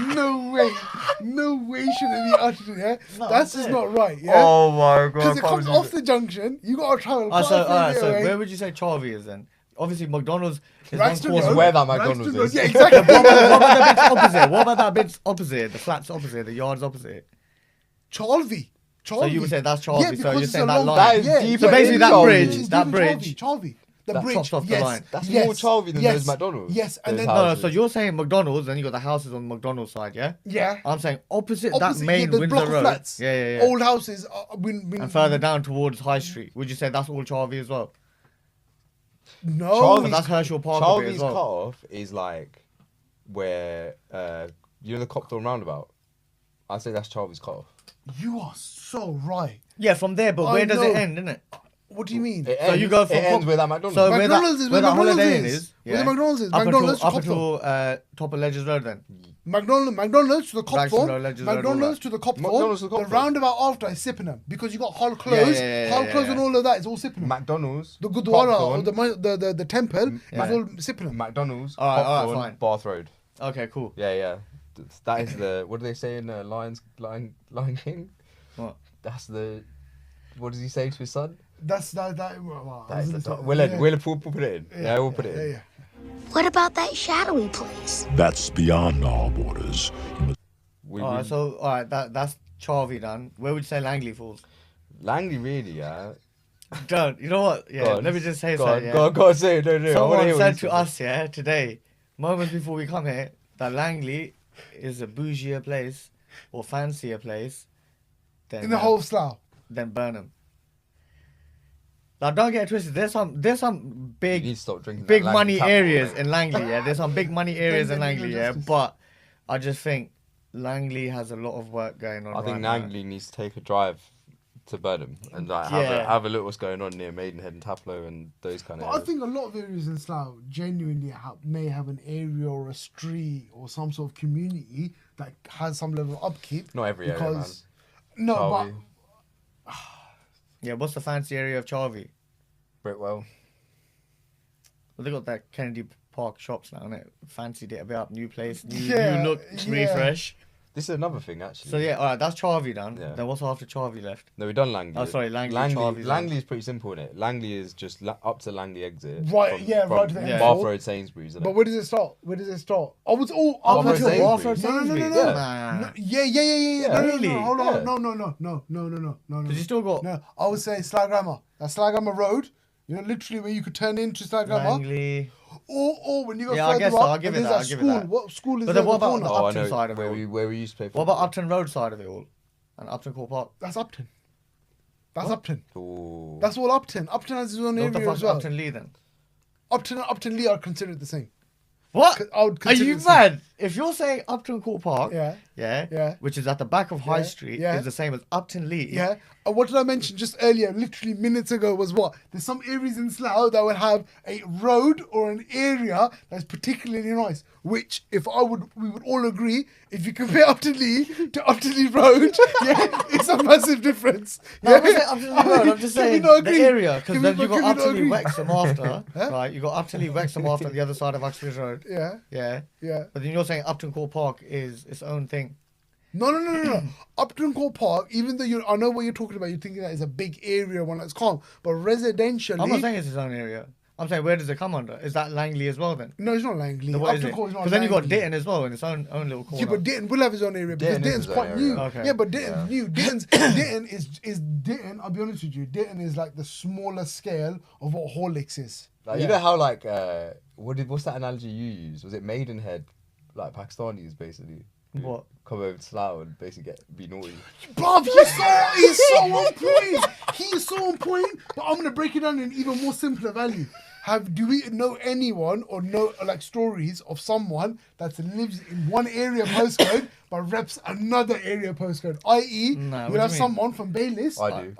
[SPEAKER 3] No way should it be uttered. Yeah,
[SPEAKER 2] No,
[SPEAKER 3] that's
[SPEAKER 2] that's
[SPEAKER 3] just
[SPEAKER 2] it.
[SPEAKER 3] not right. Yeah,
[SPEAKER 1] Oh my
[SPEAKER 3] because it comes off the junction. You gotta travel.
[SPEAKER 2] Oh, so,
[SPEAKER 3] quite a few
[SPEAKER 2] so
[SPEAKER 3] away.
[SPEAKER 2] where would you say Charvey is then? Obviously, McDonald's is
[SPEAKER 3] Ragston
[SPEAKER 2] one corner.
[SPEAKER 3] Road.
[SPEAKER 1] Where that McDonald's
[SPEAKER 3] Ragston Road.
[SPEAKER 1] is.
[SPEAKER 3] Yeah, exactly.
[SPEAKER 2] What about the bit's opposite? What about that bit's opposite? The flats opposite, the yards opposite.
[SPEAKER 3] Charlevy.
[SPEAKER 2] So you would say that's Charlevy.
[SPEAKER 3] Yeah,
[SPEAKER 2] so
[SPEAKER 3] because
[SPEAKER 2] you're
[SPEAKER 3] it's
[SPEAKER 2] saying
[SPEAKER 3] a
[SPEAKER 2] that
[SPEAKER 3] long-
[SPEAKER 2] line.
[SPEAKER 1] That is
[SPEAKER 3] Yeah,
[SPEAKER 1] deeper
[SPEAKER 2] So basically
[SPEAKER 1] in
[SPEAKER 2] that
[SPEAKER 1] Charlevy.
[SPEAKER 2] bridge-
[SPEAKER 3] It's
[SPEAKER 2] that
[SPEAKER 3] deep in
[SPEAKER 2] bridge
[SPEAKER 3] Charlevy. The
[SPEAKER 2] that
[SPEAKER 3] bridge.
[SPEAKER 2] chops off the
[SPEAKER 3] yes,
[SPEAKER 2] line.
[SPEAKER 1] That's
[SPEAKER 3] yes,
[SPEAKER 1] more Charlevy than
[SPEAKER 3] yes,
[SPEAKER 1] those McDonald's.
[SPEAKER 3] Yes, and
[SPEAKER 1] Those
[SPEAKER 3] then
[SPEAKER 2] No,
[SPEAKER 1] houses.
[SPEAKER 2] so you're saying McDonald's, and you got the houses on the McDonald's side, yeah?
[SPEAKER 3] yeah.
[SPEAKER 2] I'm saying opposite,
[SPEAKER 3] Opposite,
[SPEAKER 2] that main
[SPEAKER 3] the
[SPEAKER 2] Windsor
[SPEAKER 3] block of
[SPEAKER 2] Road.
[SPEAKER 3] flats.
[SPEAKER 2] Yeah.
[SPEAKER 3] Old houses.
[SPEAKER 2] And further down towards High Street. Would you say that's all Charvey as well?
[SPEAKER 3] No.
[SPEAKER 2] But
[SPEAKER 1] Charlevy-
[SPEAKER 2] that's Herschel Park a bit
[SPEAKER 1] Charlevey's
[SPEAKER 2] as well.
[SPEAKER 1] cut-off is like where, you know the Copthorne roundabout? I'd say that's Charlevey's cut-off.
[SPEAKER 3] You are so right.
[SPEAKER 2] Yeah, from there, but
[SPEAKER 3] I
[SPEAKER 2] where does it
[SPEAKER 3] know.
[SPEAKER 2] end, innit?
[SPEAKER 3] What do you mean?
[SPEAKER 1] It
[SPEAKER 2] So you
[SPEAKER 1] ends-
[SPEAKER 2] go from
[SPEAKER 1] it ends where that McDonald's
[SPEAKER 2] So
[SPEAKER 1] is.
[SPEAKER 2] where
[SPEAKER 3] McDonald's
[SPEAKER 2] that,
[SPEAKER 3] is
[SPEAKER 2] where
[SPEAKER 3] where
[SPEAKER 2] that
[SPEAKER 3] McDonald's
[SPEAKER 2] Holiday Inn
[SPEAKER 3] is.
[SPEAKER 2] is.
[SPEAKER 3] Where the McDonald's is. McDonald's to
[SPEAKER 2] Up
[SPEAKER 3] Copthorne.
[SPEAKER 2] until top of Ledges Road then.
[SPEAKER 3] McDonald's to the
[SPEAKER 2] Ragston
[SPEAKER 3] Copthorne.
[SPEAKER 2] Road, Ledges Road, all
[SPEAKER 3] McDonald's
[SPEAKER 2] that.
[SPEAKER 3] to the Copthorne.
[SPEAKER 1] McDonald's to the
[SPEAKER 3] The
[SPEAKER 1] Copthorne.
[SPEAKER 3] roundabout after is Sippenham because you got Hull Close. Hull Close and all of that is all Sippenham.
[SPEAKER 1] McDonald's,
[SPEAKER 3] The Gurdwara or
[SPEAKER 1] Copthorne,
[SPEAKER 3] the temple
[SPEAKER 2] Yeah.
[SPEAKER 3] is all Sippenham.
[SPEAKER 1] McDonald's,
[SPEAKER 2] All right,
[SPEAKER 1] Copthorne,
[SPEAKER 2] fine.
[SPEAKER 1] Bath Road.
[SPEAKER 2] Okay, cool.
[SPEAKER 1] Yeah. That is the, what do they say in Lion King?
[SPEAKER 2] What?
[SPEAKER 1] That's the, what does he say to his son?
[SPEAKER 3] That's that. Wow,
[SPEAKER 1] That is the top.
[SPEAKER 3] yeah.
[SPEAKER 1] We'll put it in. Yeah, we'll put it in.
[SPEAKER 3] Yeah.
[SPEAKER 5] What about that shadowy place?
[SPEAKER 4] That's beyond our borders.
[SPEAKER 2] Alright, so alright, that's Charvey done. Where would you say Langley falls?
[SPEAKER 1] Langley really, yeah.
[SPEAKER 2] Don't. You know what? Yeah,
[SPEAKER 1] Go on.
[SPEAKER 2] let me just say
[SPEAKER 1] Go
[SPEAKER 2] something.
[SPEAKER 1] on,
[SPEAKER 2] Yeah.
[SPEAKER 1] go on, say it. No, I wanna
[SPEAKER 2] Someone
[SPEAKER 1] hear what
[SPEAKER 2] said
[SPEAKER 1] you
[SPEAKER 2] to us, yeah, today, moments before we come here, that Langley is a bougier place or fancier place than
[SPEAKER 3] In the whole of Slough.
[SPEAKER 2] than Burnham. Now, don't get it twisted. There's some
[SPEAKER 1] You
[SPEAKER 2] big
[SPEAKER 1] need to stop drinking
[SPEAKER 2] big
[SPEAKER 1] that Langley
[SPEAKER 2] money
[SPEAKER 1] tap water,
[SPEAKER 2] areas
[SPEAKER 1] mate.
[SPEAKER 2] in Langley. Yeah, there's some big money areas in
[SPEAKER 3] Then
[SPEAKER 2] Langley.
[SPEAKER 3] no
[SPEAKER 2] Yeah,
[SPEAKER 3] justice.
[SPEAKER 2] but I just think Langley has a lot of work going on.
[SPEAKER 1] I think
[SPEAKER 2] right now.
[SPEAKER 1] Langley needs to take a drive to Burnham and like
[SPEAKER 2] Yeah.
[SPEAKER 1] have a look what's going on near Maidenhead and Taplow and those kind of
[SPEAKER 3] But I
[SPEAKER 1] areas.
[SPEAKER 3] think a lot of areas in Slough genuinely may have an area or a street or some sort of community that has some level of upkeep.
[SPEAKER 1] Not every area, man.
[SPEAKER 3] No,
[SPEAKER 1] Charlie,
[SPEAKER 2] Yeah, what's the fancy area of Charvey?
[SPEAKER 1] Britwell.
[SPEAKER 2] Well, they got that Kennedy Park shops now, innit? Fancied it a bit up, new place, new
[SPEAKER 3] Yeah,
[SPEAKER 2] look,
[SPEAKER 3] yeah.
[SPEAKER 2] refresh.
[SPEAKER 1] This is another thing, actually.
[SPEAKER 2] So yeah, alright, that's Charvey done.
[SPEAKER 1] Yeah.
[SPEAKER 2] Then what's after Charvey left?
[SPEAKER 1] No, we've done Langley.
[SPEAKER 2] Oh, sorry, Langley, Charvey,
[SPEAKER 1] Langley is pretty simple, isn't it? Langley is just up to Langley exit.
[SPEAKER 3] Right, yeah, right to the
[SPEAKER 1] from
[SPEAKER 3] end.
[SPEAKER 1] Bath Road, Sainsbury's. Isn't
[SPEAKER 3] But
[SPEAKER 1] it?
[SPEAKER 3] where does it start? Where does it start? Oh, it's all
[SPEAKER 1] Bath
[SPEAKER 3] up
[SPEAKER 1] Road
[SPEAKER 3] until
[SPEAKER 1] Sainsbury's.
[SPEAKER 3] No, no, no, no, no.
[SPEAKER 1] Yeah.
[SPEAKER 2] Nah.
[SPEAKER 3] No, yeah. No,
[SPEAKER 2] Really?
[SPEAKER 3] hold on.
[SPEAKER 1] Yeah.
[SPEAKER 3] No.
[SPEAKER 2] Because you still got
[SPEAKER 3] No, I would say Slough Grammar. That's Slough Grammar Road. You know, literally where you could turn into Slough Grammar.
[SPEAKER 2] Langley.
[SPEAKER 3] Or when you go
[SPEAKER 2] Yeah, I
[SPEAKER 3] further
[SPEAKER 2] guess so,
[SPEAKER 3] up,
[SPEAKER 2] I'll give
[SPEAKER 3] and
[SPEAKER 2] it
[SPEAKER 3] there's
[SPEAKER 2] that, I'll give it
[SPEAKER 3] school.
[SPEAKER 2] that.
[SPEAKER 3] What school is
[SPEAKER 2] But
[SPEAKER 3] there
[SPEAKER 2] then what
[SPEAKER 3] in the
[SPEAKER 2] about
[SPEAKER 3] corner?
[SPEAKER 2] the
[SPEAKER 1] Oh, I
[SPEAKER 2] Upton
[SPEAKER 1] know
[SPEAKER 2] side of it
[SPEAKER 1] where
[SPEAKER 2] all?
[SPEAKER 1] we used to play
[SPEAKER 2] What
[SPEAKER 1] football.
[SPEAKER 2] about Upton Road side of it all? And Upton Court Park?
[SPEAKER 3] That's Upton. That's Upton.
[SPEAKER 1] Ooh.
[SPEAKER 3] That's all Upton. Upton has his own
[SPEAKER 2] What the
[SPEAKER 3] area
[SPEAKER 2] fuck's
[SPEAKER 3] as well.
[SPEAKER 2] Upton Lee then?
[SPEAKER 3] Upton and Upton Lee are considered the same.
[SPEAKER 2] What?
[SPEAKER 3] I would
[SPEAKER 2] Are
[SPEAKER 3] consider
[SPEAKER 2] you
[SPEAKER 3] the same.
[SPEAKER 2] mad? If you're saying Upton Court Park,
[SPEAKER 3] Yeah.
[SPEAKER 2] which is at the back of High
[SPEAKER 3] Yeah,
[SPEAKER 2] Street,
[SPEAKER 3] yeah.
[SPEAKER 2] is the same as Upton Lee.
[SPEAKER 3] Yeah. And what did I mention just earlier, literally minutes ago, was what? There's some areas in Slough that would have a road or an area that's particularly nice. Which, we would all agree, if you compare Upton Lee to Upton Lee Road, yeah, it's a massive difference.
[SPEAKER 2] No, I'm
[SPEAKER 3] Yeah?
[SPEAKER 2] not saying Upton Lee Road, I'm just
[SPEAKER 3] Can we
[SPEAKER 2] saying
[SPEAKER 3] not
[SPEAKER 2] the
[SPEAKER 3] agree?
[SPEAKER 2] area, because
[SPEAKER 3] Can
[SPEAKER 2] then
[SPEAKER 3] we-
[SPEAKER 2] you
[SPEAKER 3] can
[SPEAKER 2] got
[SPEAKER 3] we not
[SPEAKER 2] Upton Lee
[SPEAKER 3] agree?
[SPEAKER 2] Wexham after,
[SPEAKER 3] Huh?
[SPEAKER 2] right? You got Upton Lee Wexham after the other side of Uxbridge Road.
[SPEAKER 3] Yeah.
[SPEAKER 2] Yeah. But then you're saying Upton Court Park is its own thing.
[SPEAKER 3] No. Upton Court Park, even though I know what you're talking about, you're thinking that it's a big area, one that's calm, but residentially.
[SPEAKER 2] I'm not saying it's its own area. I'm saying where does it come under? Is that Langley as well then?
[SPEAKER 3] No, it's not Langley.
[SPEAKER 2] So what is
[SPEAKER 3] Upton
[SPEAKER 2] it?
[SPEAKER 3] Court is not
[SPEAKER 2] Because then you got
[SPEAKER 3] Langley.
[SPEAKER 2] Ditton as well in its own little corner.
[SPEAKER 3] Yeah, but Ditton will have his own area because
[SPEAKER 1] Ditton is
[SPEAKER 3] Ditton's
[SPEAKER 1] his own
[SPEAKER 3] quite
[SPEAKER 1] area.
[SPEAKER 3] new.
[SPEAKER 2] Okay.
[SPEAKER 3] Yeah, but Ditton's new. Ditton is Ditton. I'll be honest with you. Ditton is like the smaller scale of what Horlicks is.
[SPEAKER 1] Like, you know how like what's that analogy you used? Was it Maidenhead, like Pakistanis basically? who
[SPEAKER 2] What?
[SPEAKER 1] Come over to Slough and basically be naughty.
[SPEAKER 3] Bruv, he's so on point. He's so on point. But I'm gonna break it down in even more simpler value. Do we know anyone or know like stories of someone that lives in one area postcode but reps another area postcode? I.e.,
[SPEAKER 2] Nah, what do
[SPEAKER 3] you'll have
[SPEAKER 2] you mean?
[SPEAKER 3] someone from Baylis.
[SPEAKER 1] I do.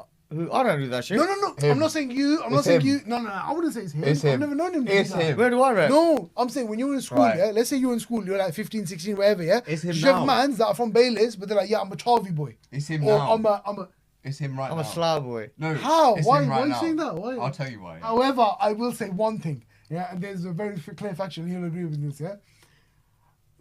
[SPEAKER 2] I don't do that shit.
[SPEAKER 3] No.
[SPEAKER 1] Him.
[SPEAKER 3] I'm not saying you. I'm not
[SPEAKER 1] It's
[SPEAKER 3] saying
[SPEAKER 1] him.
[SPEAKER 3] you. No. I wouldn't say it's him.
[SPEAKER 1] It's
[SPEAKER 3] I've
[SPEAKER 1] him.
[SPEAKER 3] never known him to
[SPEAKER 1] It's
[SPEAKER 3] do that.
[SPEAKER 1] him.
[SPEAKER 2] Where do I rep?
[SPEAKER 3] No, I'm saying when you're in school,
[SPEAKER 1] Right.
[SPEAKER 3] yeah. Let's say you're in school, you're like 15, 16, whatever, yeah.
[SPEAKER 1] It's him
[SPEAKER 3] You have
[SPEAKER 1] now.
[SPEAKER 3] mans that are from Baylis, but they're like, yeah, I'm a Charvey boy.
[SPEAKER 1] It's him
[SPEAKER 3] Or
[SPEAKER 1] now.
[SPEAKER 3] I'm a.
[SPEAKER 1] It's him right
[SPEAKER 2] I'm
[SPEAKER 1] now.
[SPEAKER 2] a Slough boy.
[SPEAKER 1] No.
[SPEAKER 3] How?
[SPEAKER 1] It's
[SPEAKER 3] Why?
[SPEAKER 1] him
[SPEAKER 3] Why
[SPEAKER 1] right
[SPEAKER 3] are you
[SPEAKER 1] now.
[SPEAKER 3] saying that? Why?
[SPEAKER 1] I'll tell you why.
[SPEAKER 3] However, I will say one thing, yeah, and there's a very clear fact, and he'll agree with this, yeah.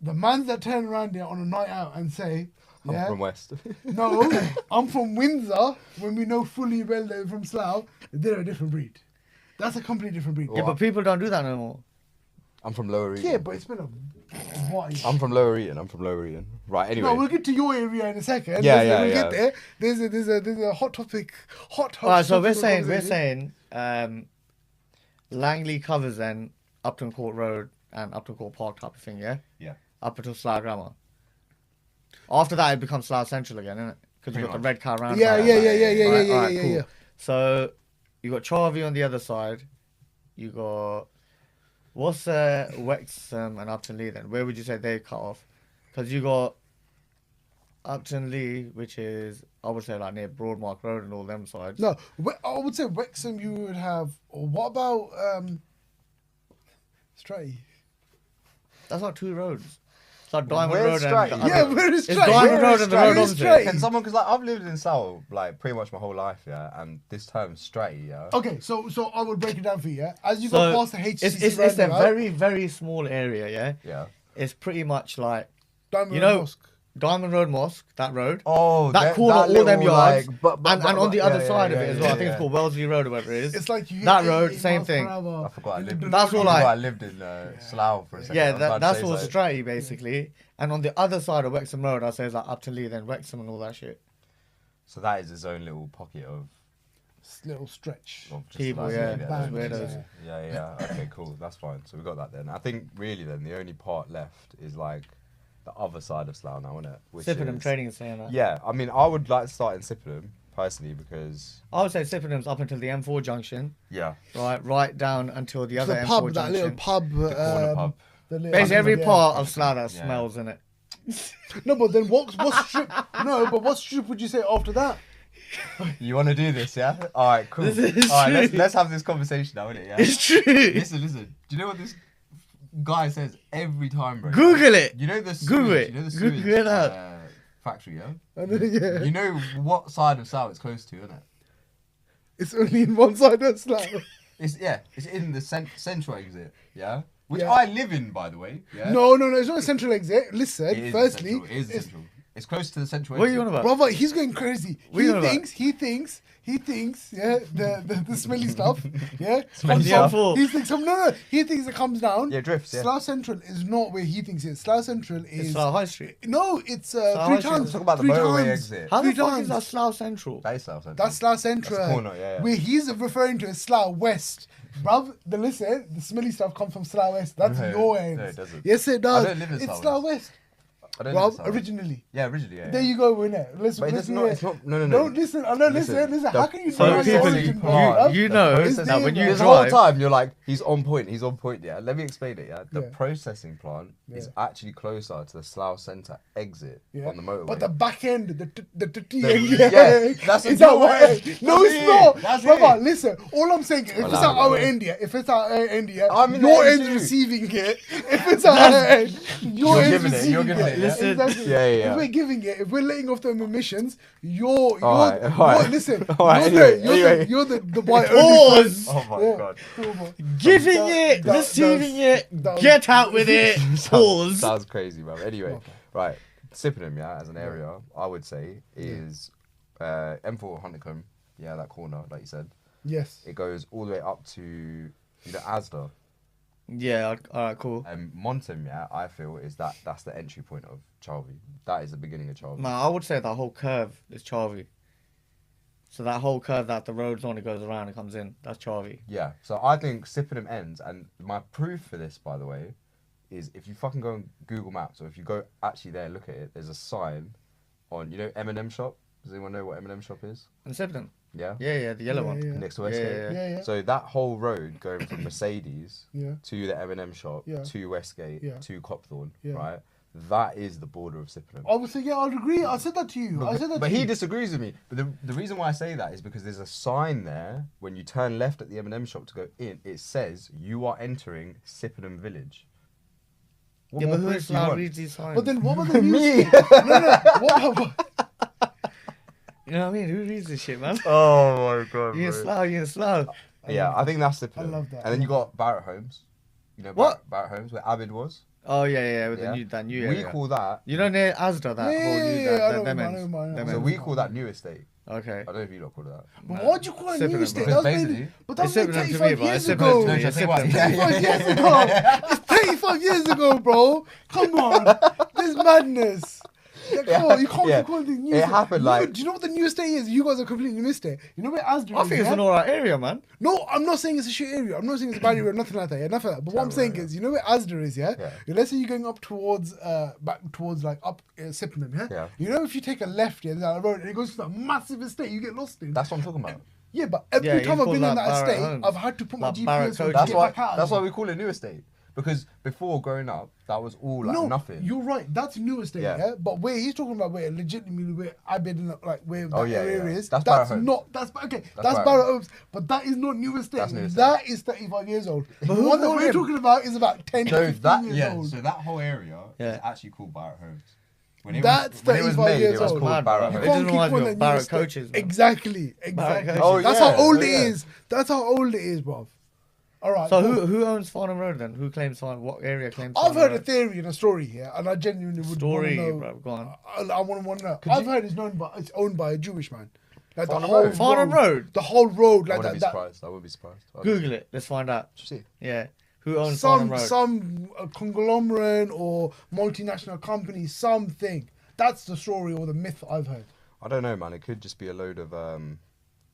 [SPEAKER 3] The mans that turn around there on a night out and say,
[SPEAKER 1] I'm
[SPEAKER 3] yeah,
[SPEAKER 1] from West.
[SPEAKER 3] no, I'm from Windsor, when we know fully well they're from Slough, they're a different breed. That's a completely different breed.
[SPEAKER 2] Yeah, but people don't do that no more.
[SPEAKER 1] I'm from Lower Eton.
[SPEAKER 3] Yeah, but it's been a while.
[SPEAKER 1] I'm from Lower Eton. Right. Anyway.
[SPEAKER 3] No, we'll get to your area in a second.
[SPEAKER 1] Yeah,
[SPEAKER 3] We'll
[SPEAKER 1] yeah.
[SPEAKER 3] get there. There's a hot topic.
[SPEAKER 2] Alright, so we're
[SPEAKER 3] topic
[SPEAKER 2] saying Langley covers then Upton Court Road and Upton Court Park type of thing, yeah?
[SPEAKER 1] Yeah.
[SPEAKER 2] Up until Slough Grammar. After that, it becomes Slough Central again, isn't it? Because you
[SPEAKER 1] Pretty
[SPEAKER 2] got the
[SPEAKER 1] much.
[SPEAKER 2] Red Car Round.
[SPEAKER 3] Yeah.
[SPEAKER 2] Alright, cool.
[SPEAKER 3] Yeah.
[SPEAKER 2] So you got Charvey on the other side. You got what's Wexham and Upton Lee then? Where would you say they cut off? Because you got Upton Lee, which is I would say like near Broadmark Road and all them sides.
[SPEAKER 3] No, I would say Wrexham you would have. Or what about Stratty?
[SPEAKER 2] That's not two roads. It's like Diamond
[SPEAKER 1] Where's
[SPEAKER 2] Road
[SPEAKER 1] Stratty?
[SPEAKER 2] and the
[SPEAKER 3] Yeah,
[SPEAKER 2] other-
[SPEAKER 3] where is
[SPEAKER 2] It's
[SPEAKER 3] Stratty?
[SPEAKER 2] Diamond
[SPEAKER 3] Where
[SPEAKER 2] Road
[SPEAKER 3] is
[SPEAKER 2] and the
[SPEAKER 3] Stratty?
[SPEAKER 2] road
[SPEAKER 3] Where is
[SPEAKER 2] opposite.
[SPEAKER 3] Stratty?
[SPEAKER 1] Can someone, because like I've lived in Slough like pretty much my whole life, yeah, and this term Stratty, yeah.
[SPEAKER 3] Okay, so I would break it down for you. Yeah? As you
[SPEAKER 2] So
[SPEAKER 3] go past the HCC
[SPEAKER 2] it's a
[SPEAKER 3] roundabout,
[SPEAKER 2] very very small area, yeah.
[SPEAKER 1] Yeah.
[SPEAKER 2] It's pretty much like
[SPEAKER 3] Diamond
[SPEAKER 2] you
[SPEAKER 3] Road
[SPEAKER 2] know
[SPEAKER 3] Mosque.
[SPEAKER 2] Diamond Road Mosque, that road.
[SPEAKER 1] Oh,
[SPEAKER 2] That corner, all them yards,
[SPEAKER 1] Like,
[SPEAKER 2] and on the other
[SPEAKER 1] yeah,
[SPEAKER 2] side of
[SPEAKER 1] yeah,
[SPEAKER 2] it as
[SPEAKER 1] yeah,
[SPEAKER 2] well. I think
[SPEAKER 1] yeah.
[SPEAKER 2] it's called Wellesley Road or whatever it is.
[SPEAKER 3] It's like you hit
[SPEAKER 2] that
[SPEAKER 3] 80
[SPEAKER 2] road,
[SPEAKER 3] miles
[SPEAKER 2] same
[SPEAKER 3] per
[SPEAKER 2] thing.
[SPEAKER 3] hour.
[SPEAKER 1] I forgot I lived in.
[SPEAKER 2] That's all
[SPEAKER 1] I forgot
[SPEAKER 2] I-
[SPEAKER 1] I lived in Slough for a second.
[SPEAKER 2] Yeah,
[SPEAKER 1] I was about to
[SPEAKER 2] that's
[SPEAKER 1] say
[SPEAKER 2] all
[SPEAKER 1] something.
[SPEAKER 2] Stratty basically. And on the other side of Wexham Road, I say it's like Upton Lee, then Wexham and all that shit.
[SPEAKER 1] So that is his own little pocket of
[SPEAKER 3] little stretch.
[SPEAKER 1] Of just
[SPEAKER 2] People,
[SPEAKER 1] like,
[SPEAKER 2] yeah,
[SPEAKER 3] Band,
[SPEAKER 2] weirdos.
[SPEAKER 1] Yeah. Okay, cool. That's fine. So we got that then. I think really then the only part left is like the other side of Slough now, isn't it? Which
[SPEAKER 2] Sippenham
[SPEAKER 1] is,
[SPEAKER 2] trading is saying that.
[SPEAKER 1] Yeah, I mean, I would like to start in Sippenham personally because
[SPEAKER 2] I would say Sippenham's up until the M4 junction,
[SPEAKER 1] yeah,
[SPEAKER 2] right down until the other
[SPEAKER 3] The
[SPEAKER 2] M4
[SPEAKER 3] pub,
[SPEAKER 2] junction.
[SPEAKER 3] that little pub.
[SPEAKER 1] the corner pub.
[SPEAKER 3] the little-
[SPEAKER 2] Basically, every
[SPEAKER 3] yeah.
[SPEAKER 2] part of Slough that
[SPEAKER 1] Yeah.
[SPEAKER 2] smells in it.
[SPEAKER 3] No, but then what strip? No, but what strip would you say after that?
[SPEAKER 1] You want to do this, yeah? All right, cool.
[SPEAKER 2] This is
[SPEAKER 1] All right,
[SPEAKER 2] true.
[SPEAKER 1] let's have this conversation now, innit? Yeah.
[SPEAKER 2] It's true.
[SPEAKER 1] Listen. Do you know what this guy says every time, bro?
[SPEAKER 2] Google it.
[SPEAKER 1] You know the sewage,
[SPEAKER 2] Google it.
[SPEAKER 1] You know the
[SPEAKER 2] Google
[SPEAKER 1] sewage
[SPEAKER 2] it out.
[SPEAKER 1] factory, yeah?
[SPEAKER 3] And then, yeah,
[SPEAKER 1] You know what side of Slough it's close to, isn't it?
[SPEAKER 3] it's only in one side of Slough.
[SPEAKER 1] It's in the central exit, yeah? Which
[SPEAKER 3] Yeah.
[SPEAKER 1] I live in, by the way. Yeah.
[SPEAKER 3] No, it's not a central exit.
[SPEAKER 1] It
[SPEAKER 3] Listen,
[SPEAKER 1] is
[SPEAKER 3] firstly,
[SPEAKER 1] central. It is central. It's close to the central
[SPEAKER 2] What are
[SPEAKER 1] exit.
[SPEAKER 2] you on about?
[SPEAKER 3] brother, he's going crazy.
[SPEAKER 2] What are you on about?
[SPEAKER 3] He thinks, yeah, the smelly stuff, yeah.
[SPEAKER 1] Smelly
[SPEAKER 3] comes
[SPEAKER 2] stuff.
[SPEAKER 3] down. He thinks, he thinks it comes down.
[SPEAKER 1] Yeah, drifts, yeah.
[SPEAKER 3] Slough Central is not where he thinks it is. Slough Central
[SPEAKER 2] It's
[SPEAKER 3] is.
[SPEAKER 2] Slough High Street.
[SPEAKER 3] No, it's
[SPEAKER 2] High
[SPEAKER 3] three
[SPEAKER 2] Street.
[SPEAKER 3] times.
[SPEAKER 1] Talk about the
[SPEAKER 3] three
[SPEAKER 1] motorway
[SPEAKER 3] times.
[SPEAKER 1] exit.
[SPEAKER 2] How the
[SPEAKER 3] Three
[SPEAKER 2] fuck
[SPEAKER 3] times.
[SPEAKER 2] is that Slough Central?
[SPEAKER 1] That is Slough Central.
[SPEAKER 3] That's Slough Central.
[SPEAKER 1] That's the corner, yeah.
[SPEAKER 3] Where he's referring to as Slough West. Bruv, the smelly stuff comes from Slough West. That's
[SPEAKER 1] No,
[SPEAKER 3] your
[SPEAKER 1] no,
[SPEAKER 3] end.
[SPEAKER 1] it doesn't.
[SPEAKER 3] Yes, it does.
[SPEAKER 1] I don't live in
[SPEAKER 3] it's
[SPEAKER 1] Slough
[SPEAKER 3] Slough West.
[SPEAKER 1] I don't know
[SPEAKER 3] Bruv,
[SPEAKER 1] if it's
[SPEAKER 3] originally.
[SPEAKER 1] Yeah, originally, yeah.
[SPEAKER 3] There you go, innit? Let's
[SPEAKER 1] But
[SPEAKER 3] listen.
[SPEAKER 1] it's not. No.
[SPEAKER 3] Don't listen. I know. Listen.
[SPEAKER 1] The
[SPEAKER 3] How can you
[SPEAKER 2] So
[SPEAKER 3] know
[SPEAKER 2] people,
[SPEAKER 3] origin,
[SPEAKER 1] you-
[SPEAKER 3] bruv?
[SPEAKER 2] you know
[SPEAKER 3] It's
[SPEAKER 2] that
[SPEAKER 3] there,
[SPEAKER 2] when you
[SPEAKER 3] man.
[SPEAKER 1] This whole
[SPEAKER 2] drive,
[SPEAKER 1] time you're like, he's on point, yeah. Let me explain it, yeah. The
[SPEAKER 3] Yeah.
[SPEAKER 1] processing plant is
[SPEAKER 3] Yeah.
[SPEAKER 1] actually closer to the Slough Centre exit
[SPEAKER 3] Yeah.
[SPEAKER 1] on the motorway.
[SPEAKER 3] But the back end, the
[SPEAKER 1] yeah, that's
[SPEAKER 3] it's
[SPEAKER 1] your
[SPEAKER 3] our
[SPEAKER 1] end.
[SPEAKER 3] end. No,
[SPEAKER 1] That's
[SPEAKER 3] it's
[SPEAKER 1] it.
[SPEAKER 3] not.
[SPEAKER 1] That's
[SPEAKER 3] Brother,
[SPEAKER 1] it.
[SPEAKER 3] listen. All I'm saying, if it's
[SPEAKER 1] Allow
[SPEAKER 3] at our
[SPEAKER 1] it,
[SPEAKER 3] end, yeah. If it's at our end, yeah.
[SPEAKER 1] I'm in the
[SPEAKER 3] Your
[SPEAKER 1] end
[SPEAKER 3] end's
[SPEAKER 1] too.
[SPEAKER 3] receiving it. If it's at our end, your
[SPEAKER 1] You're
[SPEAKER 3] end's
[SPEAKER 1] giving it,
[SPEAKER 3] receiving
[SPEAKER 1] you're giving it, yeah.
[SPEAKER 2] Listen.
[SPEAKER 3] Exactly.
[SPEAKER 1] Yeah.
[SPEAKER 3] If we're giving it, if we're letting off them emissions, you're
[SPEAKER 1] Alright.
[SPEAKER 3] listen.
[SPEAKER 1] All right, anyway.
[SPEAKER 3] You're the boy.
[SPEAKER 2] Pause.
[SPEAKER 1] Oh my
[SPEAKER 3] Yeah.
[SPEAKER 1] god.
[SPEAKER 2] Giving
[SPEAKER 3] That-
[SPEAKER 2] it,
[SPEAKER 3] that-
[SPEAKER 2] receiving
[SPEAKER 3] that-
[SPEAKER 2] it,
[SPEAKER 3] that-
[SPEAKER 2] get out with it, pause.
[SPEAKER 1] Sounds crazy, bro. Anyway,
[SPEAKER 3] Okay.
[SPEAKER 1] right. Sippenham, yeah, as an area, I would say is M4 Honeycomb. Yeah, that corner, like you said.
[SPEAKER 3] Yes.
[SPEAKER 1] It goes all the way up to Asda.
[SPEAKER 2] Yeah, alright, cool.
[SPEAKER 1] Montham, yeah, I feel that's the entry point of Charlevy. That is the beginning of Charlevy.
[SPEAKER 2] Man, I would say that whole curve is Charvey. So that whole curve that the road's only goes around and comes in, that's Charvey.
[SPEAKER 1] Yeah, so I think Sippenham ends, and my proof for this, by the way, is if you fucking go on Google Maps, or if you go actually there, look at it, there's a sign on, M&M shop? Does anyone know what M&M shop is?
[SPEAKER 2] And Sipton.
[SPEAKER 1] Yeah?
[SPEAKER 2] Yeah, the yellow one.
[SPEAKER 3] Yeah.
[SPEAKER 1] Next to Westgate?
[SPEAKER 2] Yeah.
[SPEAKER 3] Yeah.
[SPEAKER 1] So that whole road going from Mercedes
[SPEAKER 3] Yeah.
[SPEAKER 1] to the M&M shop,
[SPEAKER 3] Yeah.
[SPEAKER 1] to Westgate,
[SPEAKER 3] Yeah.
[SPEAKER 1] to Copthorne,
[SPEAKER 3] Yeah.
[SPEAKER 1] right? That is the border of Sippenham.
[SPEAKER 3] I would say, yeah, I'd agree. I said that to you.
[SPEAKER 1] But he disagrees with me. But the reason why I say that is because there's a sign there when you turn left at the M&M shop to go in. It says you are entering Sippenham Village. What
[SPEAKER 2] Yeah,
[SPEAKER 1] more
[SPEAKER 2] but who
[SPEAKER 1] proof
[SPEAKER 2] is
[SPEAKER 1] do you
[SPEAKER 2] now
[SPEAKER 1] want?
[SPEAKER 2] reads these signs?
[SPEAKER 3] But then what about the news?
[SPEAKER 1] Me.
[SPEAKER 3] No. What?
[SPEAKER 2] You know what I mean? Who reads this shit, man?
[SPEAKER 1] Oh my god.
[SPEAKER 2] You in Slough.
[SPEAKER 1] Yeah, I think that's Sippenham.
[SPEAKER 3] I love that.
[SPEAKER 1] And then you got Barrett Homes. You know
[SPEAKER 2] What?
[SPEAKER 1] Barrett Homes, where Abid was.
[SPEAKER 2] Oh, yeah, with
[SPEAKER 1] Yeah.
[SPEAKER 2] that new
[SPEAKER 1] We
[SPEAKER 2] area.
[SPEAKER 1] call that.
[SPEAKER 2] You know near Asda, that whole new,
[SPEAKER 3] Yeah, I know,
[SPEAKER 2] them
[SPEAKER 3] I
[SPEAKER 2] ends.
[SPEAKER 3] know, I know.
[SPEAKER 2] Them
[SPEAKER 1] So
[SPEAKER 2] ends.
[SPEAKER 1] we call that new estate.
[SPEAKER 2] Okay.
[SPEAKER 1] I don't know if you lot call it that.
[SPEAKER 3] But why'd you call it a
[SPEAKER 2] Sippenham,
[SPEAKER 3] new estate?
[SPEAKER 2] bro.
[SPEAKER 3] That was
[SPEAKER 1] Basically-
[SPEAKER 3] made, but that was
[SPEAKER 2] It's
[SPEAKER 3] made
[SPEAKER 2] Sippenham to me,
[SPEAKER 3] 35
[SPEAKER 2] but
[SPEAKER 3] years
[SPEAKER 2] it's
[SPEAKER 3] ago.
[SPEAKER 2] Sippenham to me.
[SPEAKER 1] No,
[SPEAKER 2] It's
[SPEAKER 1] tell you what,
[SPEAKER 2] Sippenham.
[SPEAKER 1] yeah.
[SPEAKER 3] 35 years ago. It's 35 years ago, bro. Come on. This madness. Yeah, come on, you can't
[SPEAKER 1] Yeah.
[SPEAKER 3] call it the new
[SPEAKER 1] It
[SPEAKER 3] estate.
[SPEAKER 1] happened, like-
[SPEAKER 3] Do you know what the new estate is? You guys are completely missed it. You know where Asda
[SPEAKER 2] I
[SPEAKER 3] is?
[SPEAKER 2] think it's
[SPEAKER 3] yeah?
[SPEAKER 2] an alright area, man.
[SPEAKER 3] No, I'm not saying it's a shit area. I'm not saying it's a bad area or nothing like that. Yeah, nothing like that. But what I'm saying is, you know where Asda is, yeah?
[SPEAKER 1] Yeah.
[SPEAKER 3] Let's say you're going up towards, back towards like up Sippenham, yeah?
[SPEAKER 1] Yeah.
[SPEAKER 3] You know if you take a left, yeah, down the road and it goes to that massive estate, you get lost in.
[SPEAKER 1] That's what I'm talking about.
[SPEAKER 3] Yeah, but every
[SPEAKER 2] Yeah,
[SPEAKER 3] time
[SPEAKER 2] you
[SPEAKER 3] I've been
[SPEAKER 2] call
[SPEAKER 3] in
[SPEAKER 2] that
[SPEAKER 3] that
[SPEAKER 2] Barrett
[SPEAKER 3] estate,
[SPEAKER 2] Homes.
[SPEAKER 3] I've had to put my
[SPEAKER 2] Like Barrett
[SPEAKER 3] GPS on to
[SPEAKER 2] Coaches.
[SPEAKER 3] get back out.
[SPEAKER 1] That's
[SPEAKER 3] of
[SPEAKER 1] why
[SPEAKER 3] it.
[SPEAKER 1] we call it new estate. Because before growing up, that was all like
[SPEAKER 3] No,
[SPEAKER 1] nothing.
[SPEAKER 3] you're right. That's new estate, yeah.
[SPEAKER 1] Yeah.
[SPEAKER 3] But where he's talking about, where legitimately where I been in, like where that
[SPEAKER 1] yeah,
[SPEAKER 3] area
[SPEAKER 1] yeah.
[SPEAKER 3] is,
[SPEAKER 1] That's Barrett Homes.
[SPEAKER 3] not. That's okay. That's
[SPEAKER 1] Barrett
[SPEAKER 3] Barrett Homes, but that is not new estate.
[SPEAKER 1] That's new estate.
[SPEAKER 3] That is 35 years old. The
[SPEAKER 2] who
[SPEAKER 3] one that
[SPEAKER 2] bought
[SPEAKER 3] we're
[SPEAKER 2] him?
[SPEAKER 3] talking about is about 10 to
[SPEAKER 1] So
[SPEAKER 3] 15
[SPEAKER 1] that
[SPEAKER 3] years old.
[SPEAKER 1] so that whole area
[SPEAKER 2] Yeah.
[SPEAKER 1] is actually called Barrett Homes. When
[SPEAKER 3] That's
[SPEAKER 1] when it was
[SPEAKER 3] 35
[SPEAKER 1] made,
[SPEAKER 3] years
[SPEAKER 1] it was
[SPEAKER 3] old.
[SPEAKER 1] called
[SPEAKER 2] Mad,
[SPEAKER 1] Barrett
[SPEAKER 2] bro.
[SPEAKER 3] You
[SPEAKER 2] It
[SPEAKER 1] Homes.
[SPEAKER 3] can't
[SPEAKER 2] doesn't
[SPEAKER 3] keep
[SPEAKER 2] remind me
[SPEAKER 3] calling
[SPEAKER 2] of
[SPEAKER 3] it new
[SPEAKER 2] Barrett
[SPEAKER 3] estate.
[SPEAKER 2] Coaches, man.
[SPEAKER 3] Exactly.
[SPEAKER 2] Coaches.
[SPEAKER 1] Oh,
[SPEAKER 3] That's
[SPEAKER 1] yeah.
[SPEAKER 3] how old
[SPEAKER 1] Oh,
[SPEAKER 3] it
[SPEAKER 1] yeah.
[SPEAKER 3] is. That's how old it is, bruv. All right.
[SPEAKER 2] So
[SPEAKER 3] cool.
[SPEAKER 2] who owns Farnham Road then? Who claims Farnham? What area claims
[SPEAKER 3] I've
[SPEAKER 2] Farnham
[SPEAKER 3] heard a
[SPEAKER 2] Road?
[SPEAKER 3] theory and a story here, and I genuinely would
[SPEAKER 2] Story,
[SPEAKER 3] want to know.
[SPEAKER 2] bro. Go on.
[SPEAKER 3] I want to know. I've heard it's owned by a Jewish man. Like
[SPEAKER 1] Farnham
[SPEAKER 3] the whole
[SPEAKER 1] Road?
[SPEAKER 2] Farnham Road?
[SPEAKER 3] The whole road,
[SPEAKER 1] I
[SPEAKER 3] like
[SPEAKER 1] wouldn't be
[SPEAKER 3] that.
[SPEAKER 1] surprised. I wouldn't be surprised.
[SPEAKER 2] Google it. Let's find out.
[SPEAKER 1] See.
[SPEAKER 2] Yeah. Who owns Farnham Road?
[SPEAKER 3] Some conglomerate or multinational company, something. That's the story or the myth I've heard.
[SPEAKER 1] I don't know, man. It could just be a load of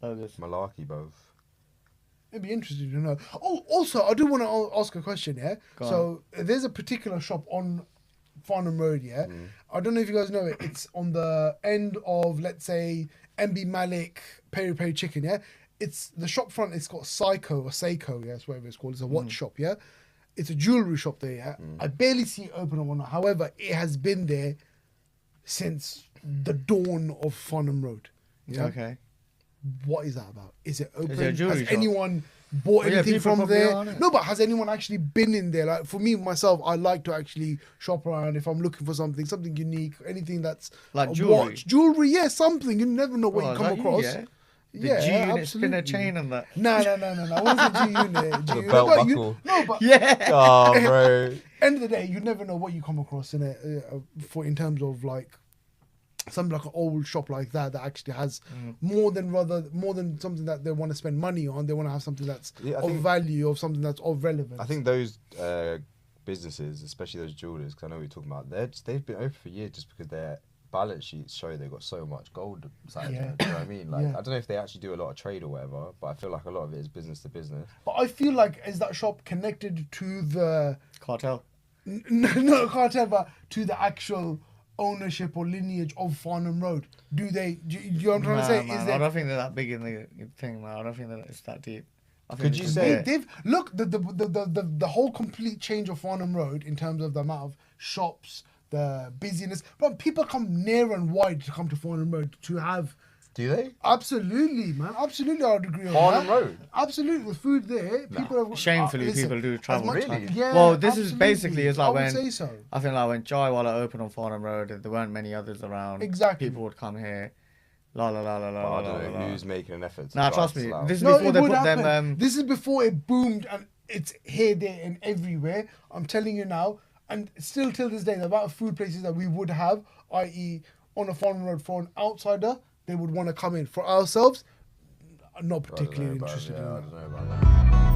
[SPEAKER 2] burgers?
[SPEAKER 1] Malarkey both.
[SPEAKER 3] It'd be interesting to know. Oh, also, I do want to ask a question, yeah?
[SPEAKER 2] Go
[SPEAKER 3] So, there's a particular shop on Farnham Road, yeah? I don't know if you guys know it. It's on the end of, let's say, MB Malik Peri Peri Chicken, yeah? It's the shop front, it's got Seiko or Seiko, yeah? That's whatever it's called. It's a watch shop, yeah? It's a jewellery shop there, yeah? I barely see it open or whatnot. However, it has been there since the dawn of Farnham Road. Yeah?
[SPEAKER 2] Okay.
[SPEAKER 3] What is that about? Is it open?
[SPEAKER 2] Is it a jewellery
[SPEAKER 3] has
[SPEAKER 2] shop?
[SPEAKER 3] anyone bought
[SPEAKER 2] Yeah,
[SPEAKER 3] anything
[SPEAKER 2] people
[SPEAKER 3] from
[SPEAKER 2] probably
[SPEAKER 3] there?
[SPEAKER 2] are, innit?
[SPEAKER 3] No, but has anyone actually been in there? Like for me, myself, I like to actually shop around if I'm looking for something unique, anything that's
[SPEAKER 2] Like
[SPEAKER 3] a
[SPEAKER 2] jewellery?
[SPEAKER 3] jewelry, yeah, something. You never know what
[SPEAKER 2] Oh,
[SPEAKER 3] you
[SPEAKER 2] is
[SPEAKER 3] come
[SPEAKER 2] that you,
[SPEAKER 3] across.
[SPEAKER 2] yeah? The
[SPEAKER 3] Yeah,
[SPEAKER 2] G-unit spinner
[SPEAKER 3] absolutely.
[SPEAKER 2] chain and that.
[SPEAKER 3] No. I wasn't G unit.
[SPEAKER 1] The belt buckle.
[SPEAKER 3] No, but
[SPEAKER 2] Yeah.
[SPEAKER 1] Oh, bro.
[SPEAKER 3] end of the day, you never know what you come across in it for in terms of like something like an old shop like that actually has more than something that they want to spend money on. They want to have something that's
[SPEAKER 1] Yeah, I
[SPEAKER 3] of
[SPEAKER 1] think-
[SPEAKER 3] value or something that's of relevance.
[SPEAKER 1] I think those businesses, especially those jewelers, because I know what you're talking about, they've been open for years just because their balance sheets show they've got so much gold side.
[SPEAKER 3] Yeah.
[SPEAKER 1] Do you know what I mean? Like,
[SPEAKER 3] Yeah.
[SPEAKER 1] I don't know if they actually do a lot of trade or whatever, but I feel like a lot of it is business to business.
[SPEAKER 3] But I feel like is that shop connected to the
[SPEAKER 2] Cartel.
[SPEAKER 3] no cartel, but to the actual ownership or lineage of Farnham Road? Do you know what I'm trying to say?
[SPEAKER 2] Man,
[SPEAKER 3] Is
[SPEAKER 2] I
[SPEAKER 3] there
[SPEAKER 2] don't think they're that big in the thing, man. I don't think that it's that deep. I think
[SPEAKER 1] Could
[SPEAKER 2] it's
[SPEAKER 1] you
[SPEAKER 2] just
[SPEAKER 1] say-
[SPEAKER 2] there.
[SPEAKER 3] they've look the whole complete change of Farnham Road in terms of the amount of shops, the busyness. But people come near and wide to come to Farnham Road to have.
[SPEAKER 1] Do they?
[SPEAKER 3] Absolutely, man. Absolutely, I would agree on
[SPEAKER 1] Farnham
[SPEAKER 3] that.
[SPEAKER 1] Road?
[SPEAKER 3] Absolutely, the food there. People have
[SPEAKER 2] Shamefully,
[SPEAKER 3] listen,
[SPEAKER 2] people do
[SPEAKER 3] as
[SPEAKER 2] travel.
[SPEAKER 3] much-
[SPEAKER 1] Really?
[SPEAKER 3] Yeah.
[SPEAKER 2] Well, this is
[SPEAKER 3] absolutely.
[SPEAKER 2] basically it's like
[SPEAKER 3] I would
[SPEAKER 2] when
[SPEAKER 3] say so.
[SPEAKER 2] I think like when Jaiwala opened on Farnham Road, there weren't many others around.
[SPEAKER 3] Exactly.
[SPEAKER 2] People would come here. La la la la la
[SPEAKER 1] But
[SPEAKER 2] la
[SPEAKER 1] I don't
[SPEAKER 2] la.
[SPEAKER 1] know
[SPEAKER 2] la.
[SPEAKER 1] who's making an effort to
[SPEAKER 2] Nah,
[SPEAKER 1] drive
[SPEAKER 2] trust
[SPEAKER 1] to
[SPEAKER 2] me.
[SPEAKER 1] Slough.
[SPEAKER 2] This is
[SPEAKER 3] No,
[SPEAKER 2] before
[SPEAKER 3] it
[SPEAKER 2] they
[SPEAKER 3] would
[SPEAKER 2] put
[SPEAKER 3] happen.
[SPEAKER 2] them.
[SPEAKER 3] This is before it boomed and it's here, there, and everywhere. I'm telling you now, and still till this day, the amount of food places that we would have, i.e., on a Farnham Road for an outsider, they would want to come in. For ourselves, not
[SPEAKER 1] I don't know
[SPEAKER 3] particularly
[SPEAKER 1] about-
[SPEAKER 3] interested
[SPEAKER 1] yeah, I
[SPEAKER 3] in
[SPEAKER 1] don't
[SPEAKER 3] that.
[SPEAKER 1] know about that.